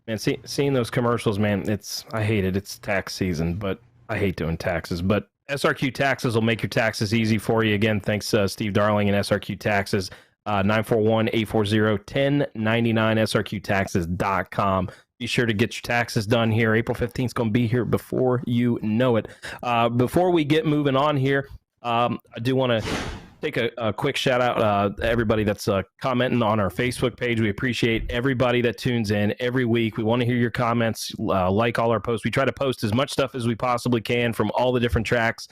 A: man, seeing those commercials, man, I hate it. It's tax season, but I hate doing taxes. But SRQ Taxes will make your taxes easy for you. Again, thanks Steve Darling and SRQ Taxes. 941-840-1099, srqtaxes.com. Be sure to get your taxes done here. April 15th is going to be here before you know it. Before we get moving on here, I do want to take a quick shout out to everybody that's commenting on our Facebook page. We appreciate everybody that tunes in every week. We want to hear your comments, like all our posts. We try to post as much stuff as we possibly can from all the different tracks.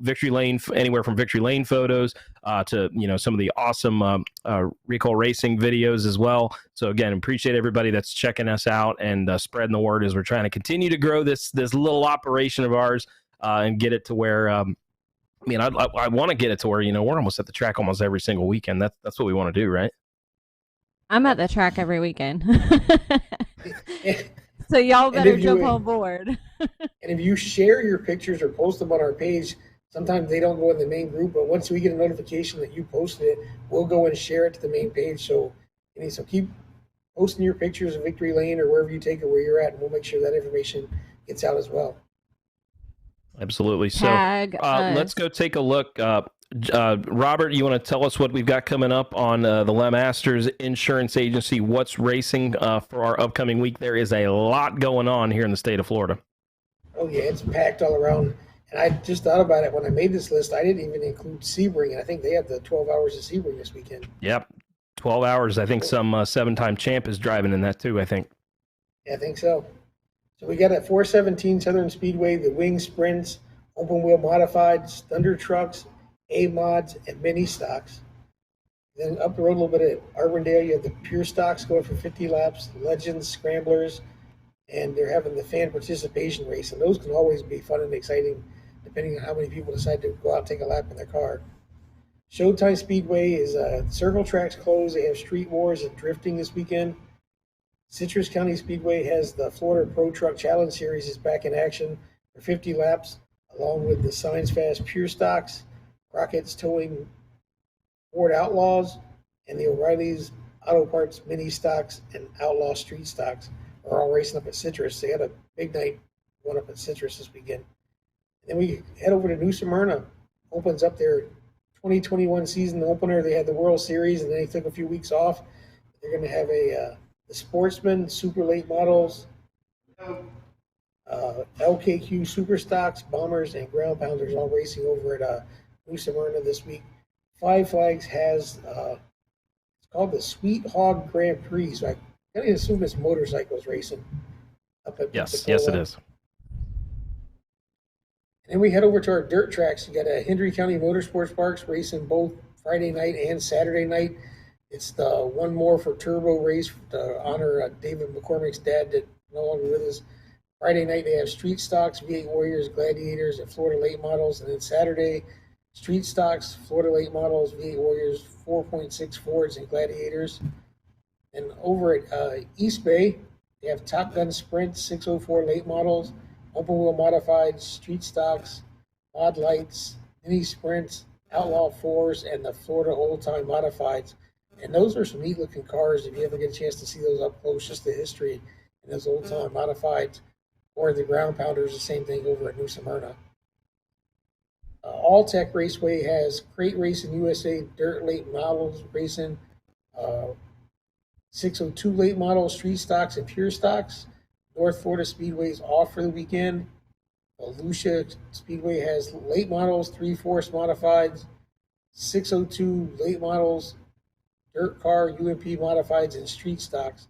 A: Victory Lane, anywhere from Victory Lane photos to some of the awesome Recall Racing videos as well. So again, appreciate everybody that's checking us out and spreading the word as we're trying to continue to grow this little operation of ours and get it to where I want to get it to where we're almost at the track almost every single weekend. That's what we want to do, right?
B: I'm at the track every weekend. So y'all better jump on board.
C: And if you share your pictures or post them on our page, sometimes they don't go in the main group, but once we get a notification that you posted it, we'll go and share it to the main page. So keep posting your pictures of Victory Lane or wherever you take it, where you're at, and we'll make sure that information gets out as well.
A: Absolutely.
B: Tag
A: let's go take a look. Robert, you want to tell us what we've got coming up on the LeMasters Insurance Agency? What's racing for our upcoming week? There is a lot going on here in the state of Florida.
C: Oh, yeah, it's packed all around. And I just thought about it when I made this list. I didn't even include Sebring, and I think they have the 12 hours of Sebring this weekend.
A: Yep, 12 hours. I think some 7-time champ is driving in that too, I think.
C: Yeah, I think so. So we got at 417 Southern Speedway, the Wing Sprints, Open Wheel Modifieds, Thunder Trucks, A-Mods, and Mini Stocks. Then up the road a little bit at Arbondale, you have the Pure Stocks going for 50 laps, Legends, Scramblers, and they're having the fan participation race. And those can always be fun and exciting depending on how many people decide to go out and take a lap in their car. Showtime Speedway is several tracks closed. They have Street Wars and Drifting this weekend. Citrus County Speedway has the Florida Pro Truck Challenge Series is back in action for 50 laps, along with the Science Fast Pure Stocks, Crockett's Towing Ford Outlaws, and the O'Reilly's Auto Parts Mini Stocks and Outlaw Street Stocks are all racing up at Citrus. They had a big night going up at Citrus this weekend. And then we head over to New Smyrna. Opens up their 2021 season opener. They had the World Series, and then they took a few weeks off. They're going to have the Sportsman, Super Late Models, LKQ Super Stocks, Bombers, and Ground Pounders all racing over at New Smyrna this week. Five Flags has it's called the Sweet Hog Grand Prix. So I can assume it's motorcycles racing up at
A: Yes,
C: Pensacola.
A: yes, it is.
C: And then we head over to our dirt tracks. You got a Hendry County Motorsports Parks racing both Friday night and Saturday night. It's the One More for Turbo race to honor David McCormick's dad that no longer with us. Friday night they have Street Stocks, V8 Warriors, Gladiators, and Florida Late Models. And then Saturday, Street Stocks, Florida Late Models, V8 Warriors, 4.6 Fords, and Gladiators. And over at East Bay, they have Top Gun Sprint, 604 Late Models, Open Wheel Modified, Street Stocks, Mod Lights, Mini Sprints, Outlaw 4s, and the Florida Old Time Modifieds. And those are some neat looking cars if you ever get a chance to see those up close, just the history in those Old Time Modifieds. Or the Ground Pounders, the same thing over at New Smyrna. All Tech Raceway has Crate Racing USA Dirt Late Models racing, 602 Late Models, Street Stocks, and Pure Stocks. North Florida Speedway is off for the weekend. Lucia Speedway has Late Models, 3 Force Modifieds, 602 Late Models, Dirt Car, UMP Modifieds, and Street Stocks.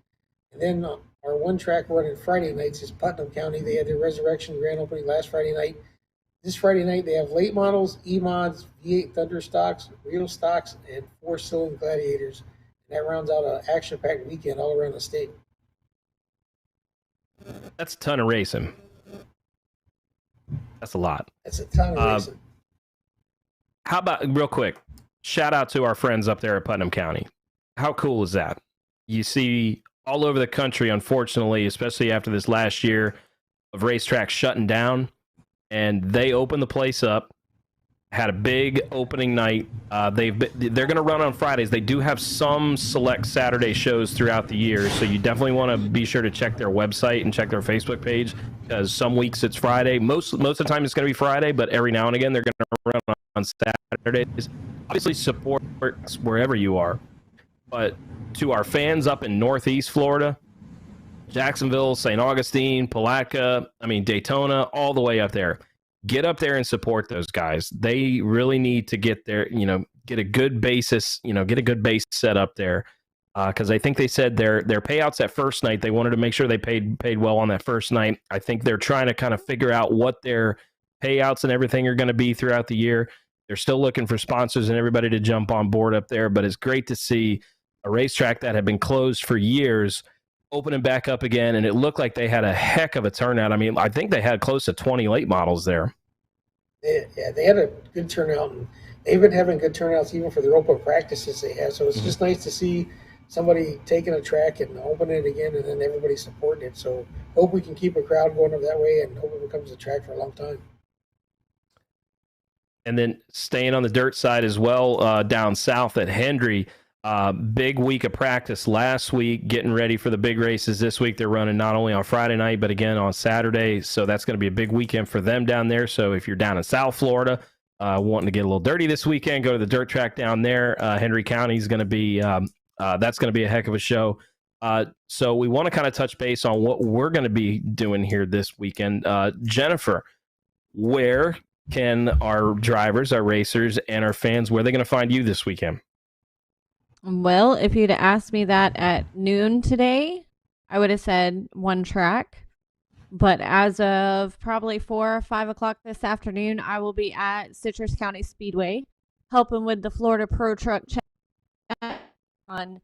C: And then our one track running Friday nights is Putnam County. They had their Resurrection grand opening last Friday night. This Friday night they have Late Models, E-Mods, V8 Thunder Stocks, Real Stocks, and 4-cylinder Gladiators. And that rounds out an action-packed weekend all around the state.
A: That's a ton of racing. That's a lot.
C: That's a ton of racing.
A: How about, real quick, shout out to our friends up there at Putnam County. How cool is that? You see all over the country, unfortunately, especially after this last year of racetracks shutting down, and they open the place up. had a big opening night. They're going to run on Fridays. They do have some select Saturday shows throughout the year, so you definitely want to be sure to check their website and check their Facebook page, because some weeks it's Friday. Most of the time it's going to be Friday, but every now and again they're going to run on Saturdays. Obviously, support wherever you are, but to our fans up in Northeast Florida, Jacksonville, St. Augustine, Palatka, Daytona, all the way up there. Get up there and support those guys. They really need to get their, get a good basis, get a good base set up there. Because I think they said their payouts that first night, they wanted to make sure they paid well on that first night. I think they're trying to kind of figure out what their payouts and everything are going to be throughout the year. They're still looking for sponsors and everybody to jump on board up there. But it's great to see a racetrack that had been closed for years opening back up again, and it looked like they had a heck of a turnout. I think they had close to 20 late models there.
C: They had a good turnout, and they've been having good turnouts even for their open practices they have. So it's just nice to see somebody taking a track and opening it again, and then everybody supporting it. So hope we can keep a crowd going up that way, and hope it becomes a track for a long time.
A: And then staying on the dirt side as well, down south at Hendry. Big week of practice last week, getting ready for the big races this week. They're running not only on Friday night, but again on Saturday. So that's going to be a big weekend for them down there. So if you're down in South Florida, wanting to get a little dirty this weekend, go to the dirt track down there. Henry County is going to be, that's going to be a heck of a show. So we want to kind of touch base on what we're going to be doing here this weekend. Jennifer, where can our drivers, our racers, and our fans, where are they going to find you this weekend?
B: Well, if you'd asked me that at noon today, I would have said one track. But as of probably 4 or 5 o'clock this afternoon, I will be at Citrus County Speedway helping with the Florida Pro Truck Challenge on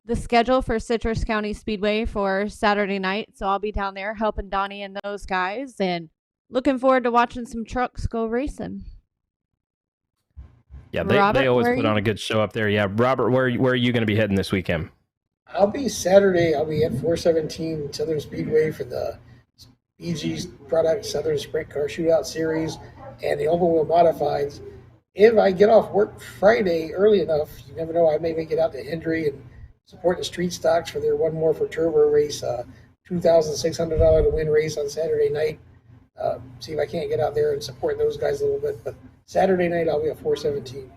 B: the schedule for Citrus County Speedway for Saturday night. So I'll be down there helping Donnie and those guys, and looking forward to watching some trucks go racing.
A: Yeah, they always put on a good show up there. Yeah, Robert, where are you going to be heading this weekend?
C: I'll be Saturday. I'll be at 417 Southern Speedway for the BG's product Southern Sprint Car Shootout Series and the open wheel modifieds. If I get off work Friday early enough, you never know, I may make it out to Hendry and support the street stocks for their One More for Turbo race, $2,600 to win race on Saturday night. See if I can't get out there and support those guys a little bit. But Saturday night, I'll be at 417.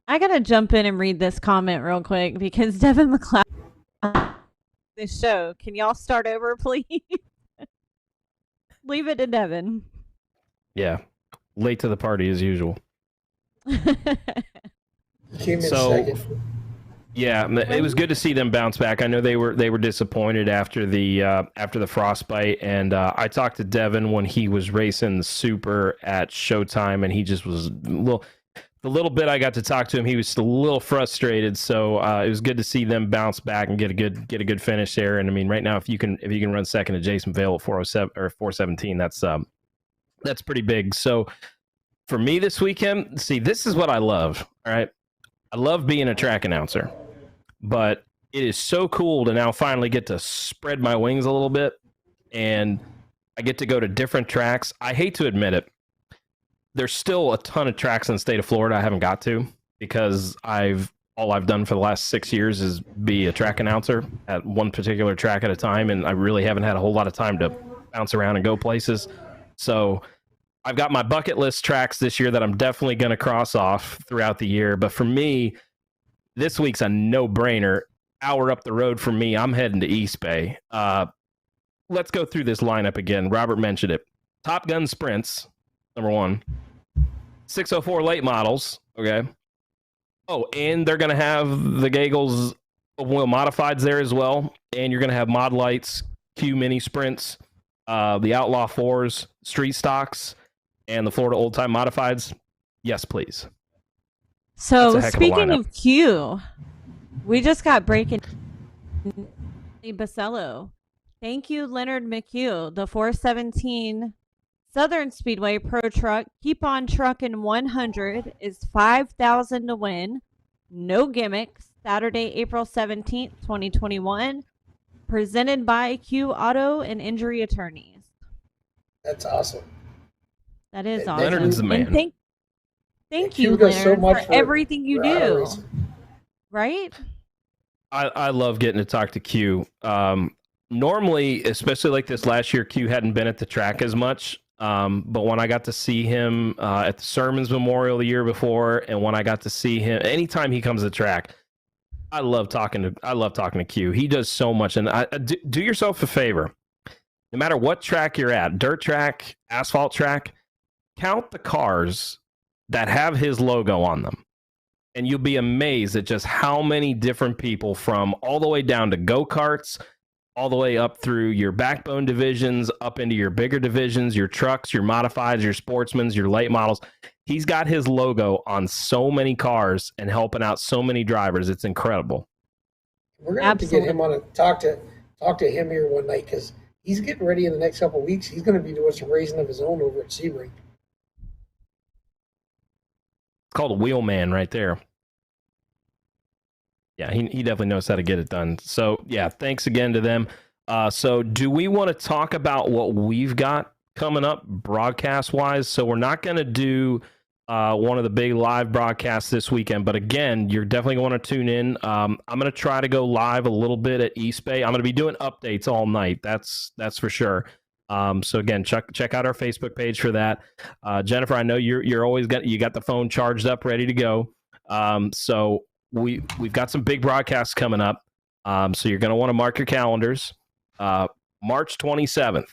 B: I got to jump in and read this comment real quick because Devin McLeod, this show. Can y'all start over, please? Leave it to Devin.
A: Yeah. Late to the party as usual.
C: Came in second.
A: Yeah, it was good to see them bounce back. I know they were disappointed after the frostbite, and I talked to Devin when he was racing the Super at Showtime, and he just was the little bit I got to talk to him, he was still a little frustrated. So it was good to see them bounce back and get a good finish there. And right now, if you can run second to Jason Vale at 407 or 417, that's pretty big. So for me this weekend, see, this is what I love. All right. I love being a track announcer, but it is so cool to now finally get to spread my wings a little bit, and I get to go to different tracks. I hate to admit it. There's still a ton of tracks in the state of Florida I haven't got to because all I've done for the last 6 years is be a track announcer at one particular track at a time, and I really haven't had a whole lot of time to bounce around and go places. So I've got my bucket list tracks this year that I'm definitely going to cross off throughout the year. But for me, this week's a no-brainer. Hour up the road from me, I'm heading to East Bay. Let's go through this lineup again. Robert mentioned it. Top Gun Sprints, number one. 604 late models, okay. Oh, and they're going to have the Gagel's open wheel modifieds there as well. And you're going to have Mod Lights, Q Mini Sprints, the Outlaw 4s, Street Stocks, and the Florida Old Time Modifieds. Yes, please.
B: So speaking of Q, we just got breaking Basello. Thank you, Leonard McHugh. The 417 Southern Speedway Pro Truck Keep On Truckin' 100 is $5,000 to win. No gimmicks. Saturday, April 17th, 2021. Presented by Q Auto and Injury Attorneys.
C: That's awesome.
B: That is awesome.
A: Leonard's the man.
B: And Thank
C: Q
B: you,
C: does so
B: Leonard,
C: much
B: for everything you
C: for auto
B: do.
C: racing.
B: Right?
A: I love getting to talk to Q. Normally, especially like this last year, Q hadn't been at the track as much. But when I got to see him at the Sermons Memorial the year before, and when I got to see him anytime he comes to the track, I love talking to Q. He does so much, and do yourself a favor. No matter what track you're at, dirt track, asphalt track, count the cars that have his logo on them. And you'll be amazed at just how many different people, from all the way down to go-karts, all the way up through your backbone divisions, up into your bigger divisions, your trucks, your modifieds, your sportsmans, your late models. He's got his logo on so many cars and helping out so many drivers. It's incredible.
C: We're going to have to get him on a talk to him here one night, because he's getting ready in the next couple of weeks. He's going to be doing some racing of his own over at Sebring.
A: It's called a wheelman right there. Yeah, he definitely knows how to get it done. So, yeah, thanks again to them. So do we want to talk about what we've got coming up broadcast-wise? So we're not going to do one of the big live broadcasts this weekend. But, again, you're definitely going to tune in. I'm going to try to go live a little bit at East Bay. I'm going to be doing updates all night. That's for sure. So again, check out our Facebook page for that. Jennifer, I know you're always got the phone charged up, ready to go. So we've got some big broadcasts coming up. So you're going to want to mark your calendars. March 27th,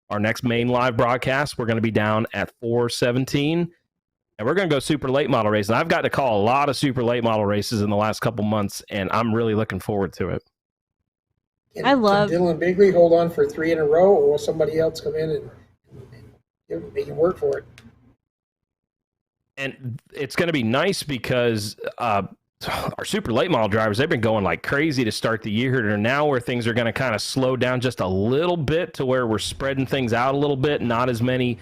A: our next main live broadcast. We're going to be down at 417, and we're going to go super late model racing. I've got to call a lot of super late model races in the last couple months, and I'm really looking forward to it.
B: I love
C: Dylan Bigley hold on for 3 in a row, or will somebody else come in and make him work for it?
A: And it's going to be nice because our super late model drivers, they've been going like crazy to start the year, and now where things are going to kind of slow down just a little bit to where we're spreading things out a little bit, not as many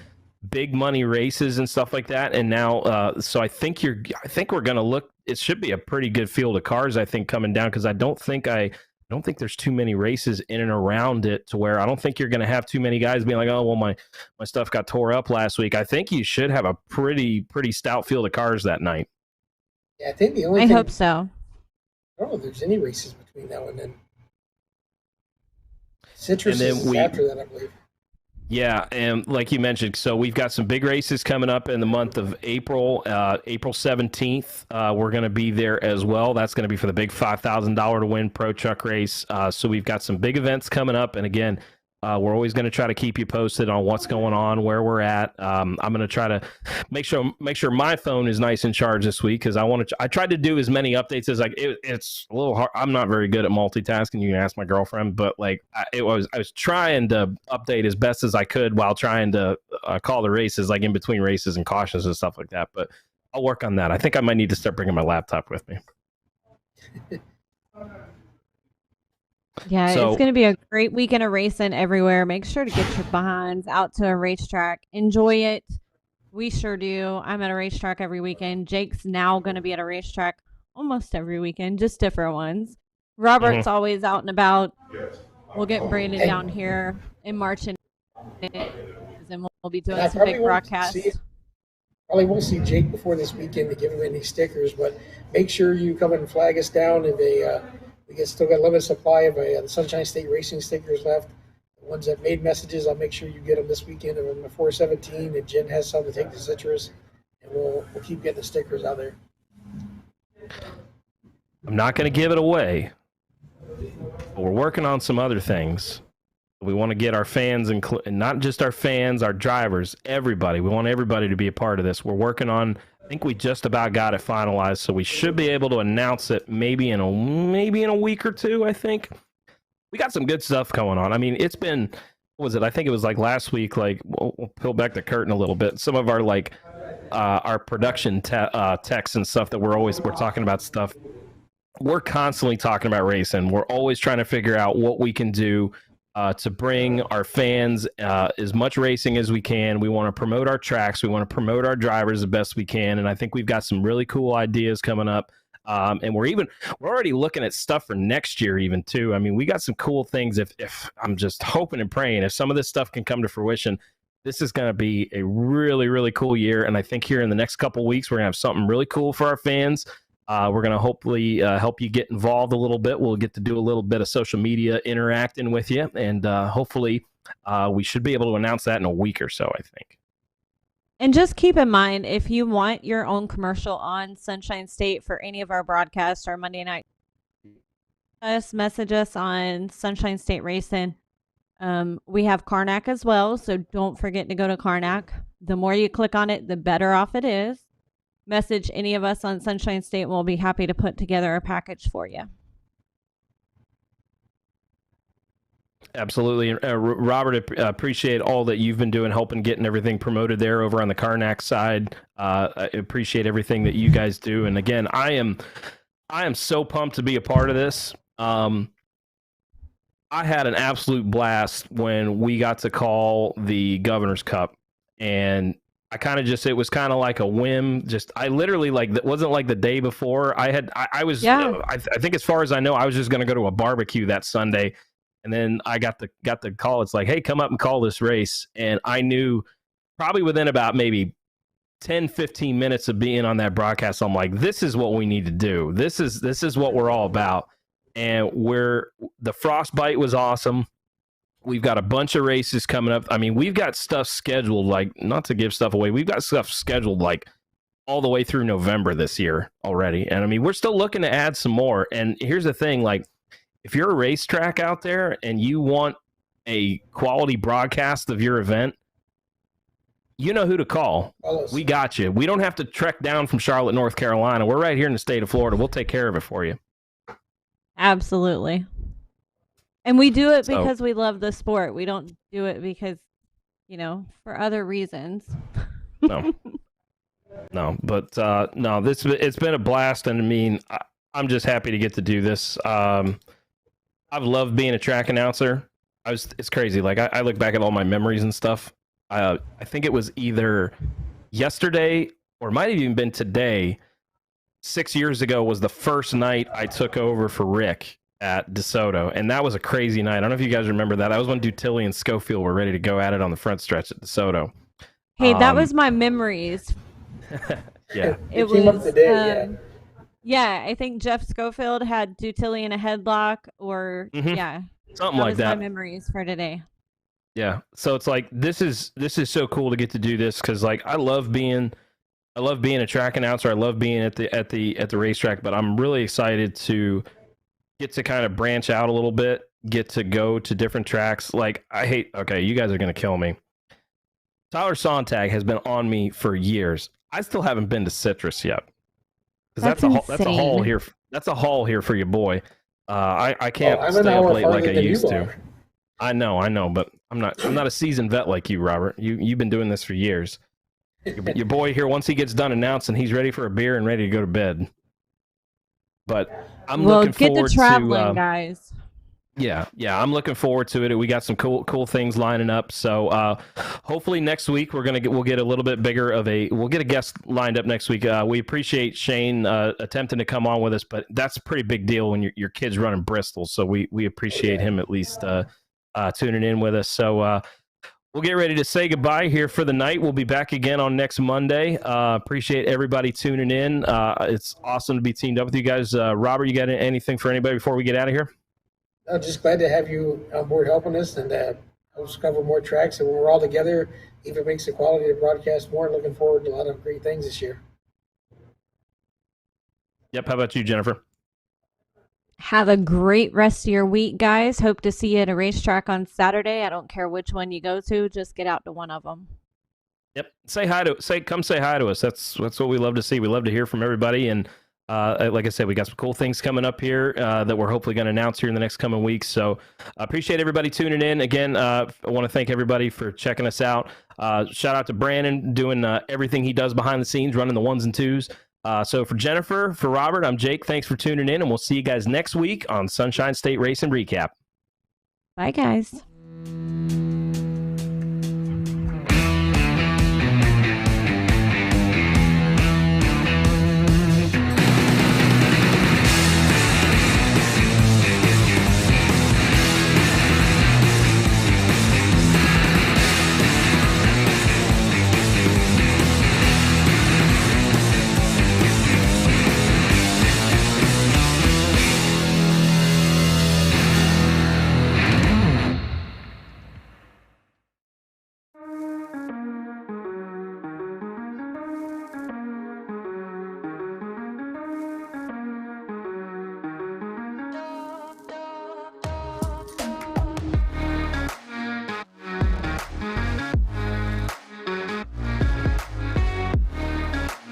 A: big money races and stuff like that. And now, so I think we're going to look, it should be a pretty good field of cars, I think, coming down, because I don't think there's too many races in and around it to where I don't think you're going to have too many guys being like, oh, well, my stuff got tore up last week. I think you should have a pretty stout field of cars that night.
C: Yeah, I think the only
B: I
C: thing,
B: hope so.
C: I don't know if there's any races between now and then. Citrus
A: And then
C: is after that, I believe.
A: Yeah, and like you mentioned, so we've got some big races coming up in the month of April. April 17th, we're going to be there as well. That's going to be for the big $5,000 to win pro truck race. So we've got some big events coming up, and again, we're always going to try to keep you posted on what's going on, where we're at. I'm going to try to make sure my phone is nice and charged this week, because I tried to do as many updates as it's a little hard. I'm not very good at multitasking. You can ask my girlfriend, but like I was trying to update as best as I could while trying to call the races, like in between races and cautions and stuff like that. But I'll work on that. I think I might need to start bringing my laptop with me.
B: Yeah,
A: So-
B: it's going to be a great weekend of racing everywhere. Make sure to get your behinds out to a racetrack. Enjoy it. We sure do. I'm at a racetrack every weekend. Jake's now going to be at a racetrack almost every weekend, just different ones. Robert's always out and about. We'll get Brandon down here in March, and we'll be doing some big broadcasts.
C: Probably won't see Jake before this weekend to give him any stickers, but make sure you come and flag us down. And we still got a limited supply of the Sunshine State Racing stickers left. The ones that made messages, I'll make sure you get them this weekend. And the 417, and Jen has some to take to Citrus, and we'll keep getting the stickers out there.
A: I'm not going to give it away, but we're working on some other things. We want to get our fans, and not just our fans, our drivers, everybody. We want everybody to be a part of this. We're working on, I think we just about got it finalized, so we should be able to announce it maybe in a week or two, I think. We got some good stuff going on. I mean, it's been, what was it? I think it was like last week, like, we'll peel back the curtain a little bit. Some of our, like, our production texts and stuff that we're talking about stuff. We're constantly talking about racing. We're always trying to figure out what we can do to bring our fans as much racing as we can. We want to promote our tracks. We want to promote our drivers the best we can. And I think we've got some really cool ideas coming up. And we're already looking at stuff for next year even too. I mean, we got some cool things. If I'm just hoping and praying, if some of this stuff can come to fruition, this is going to be a really, really cool year. And I think here in the next couple of weeks, we're going to have something really cool for our fans. We're going to hopefully help you get involved a little bit. We'll get to do a little bit of social media interacting with you. And hopefully we should be able to announce that in a week or so, I think.
B: And just keep in mind, if you want your own commercial on Sunshine State for any of our broadcasts or Monday night, message us on Sunshine State Racing. We have Karnac as well, so don't forget to go to Karnac. The more you click on it, the better off it is. Message any of us on Sunshine State, and we'll be happy to put together a package for you.
A: Absolutely. Robert, appreciate all that you've been doing, helping getting everything promoted there over on the Karnac side. I appreciate everything that you guys do. And again, I am so pumped to be a part of this. I had an absolute blast when we got to call the Governor's Cup, and I kind of just, it was kind of like a whim. Just, I literally, like, it wasn't like the day before. I think as far as I know, I was just going to go to a barbecue that Sunday. And then I got the call. It's like, hey, come up and call this race. And I knew probably within about maybe 10, 15 minutes of being on that broadcast, I'm like, this is what we need to do. This is what we're all about. And the Frostbite was awesome. We've got a bunch of races coming up. I mean, we've got stuff scheduled, like, not to give stuff away, we've got stuff scheduled like all the way through November this year already. And I mean, we're still looking to add some more. And here's the thing, like, if you're a racetrack out there and you want a quality broadcast of your event, you know who to call. We got you. We don't have to trek down from Charlotte, North Carolina. We're right here in the state of Florida. We'll take care of it for you.
B: Absolutely. And we do it because we love the sport. We don't do it because, for other reasons.
A: No. But it's been a blast. And I mean, I'm just happy to get to do this. I've loved being a track announcer. It's crazy. Like, I look back at all my memories and stuff. I think it was either yesterday or it might have even been today. 6 years ago was the first night I took over for Rick at DeSoto, and that was a crazy night. I don't know if you guys remember that. That was when Dutilli and Schofield were ready to go at it on the front stretch at DeSoto.
B: Hey, that was my memories.
A: Yeah.
C: It came up today,
B: yeah, I think Jeff Schofield had Dutilli in a headlock, or
A: something like that.
B: My memories for today.
A: Yeah, so it's like this is so cool to get to do this, because like I love being a track announcer. I love being at the racetrack, but I'm really excited to get to kind of branch out a little bit, get to go to different tracks. Like, you guys are gonna kill me. Tyler Sontag has been on me for years. I still haven't been to Citrus yet. That's a haul here. That's a haul here for your boy. I can't stay up late like I used to. I know, but I'm not a seasoned vet like you, Robert. You've been doing this for years. Your boy here, once he gets done announcing, he's ready for a beer and ready to go to bed. But I'm looking forward to...
B: Well, get to traveling, guys.
A: Yeah, I'm looking forward to it. We got some cool things lining up. So hopefully next week we'll get a little bit bigger of we'll get a guest lined up next week. We appreciate Shane attempting to come on with us, but that's a pretty big deal when your kid's running Bristol. So we appreciate him at least tuning in with us. So we'll get ready to say goodbye here for the night. We'll be back again on next Monday. Appreciate everybody tuning in. It's awesome to be teamed up with you guys. Robert, you got anything for anybody before we get out of here?
C: I'm just glad to have you on board helping us, and help us cover more tracks. And when we're all together, even makes the quality of the broadcast more. Looking forward to a lot of great things this year.
A: Yep. How about you, Jennifer?
B: Have a great rest of your week, guys. Hope to see you at a racetrack on Saturday. I don't care which one you go to. Just get out to one of them.
A: Yep. Come say hi to us. That's what we love to see. We love to hear from everybody. And like I said, we got some cool things coming up here that we're hopefully going to announce here in the next coming weeks. So I appreciate everybody tuning in. Again, I want to thank everybody for checking us out. Shout out to Brandon doing everything he does behind the scenes, running the ones and twos. So for Jennifer, for Robert, I'm Jake. Thanks for tuning in, and we'll see you guys next week on Sunshine State Racing Recap.
B: Bye, guys.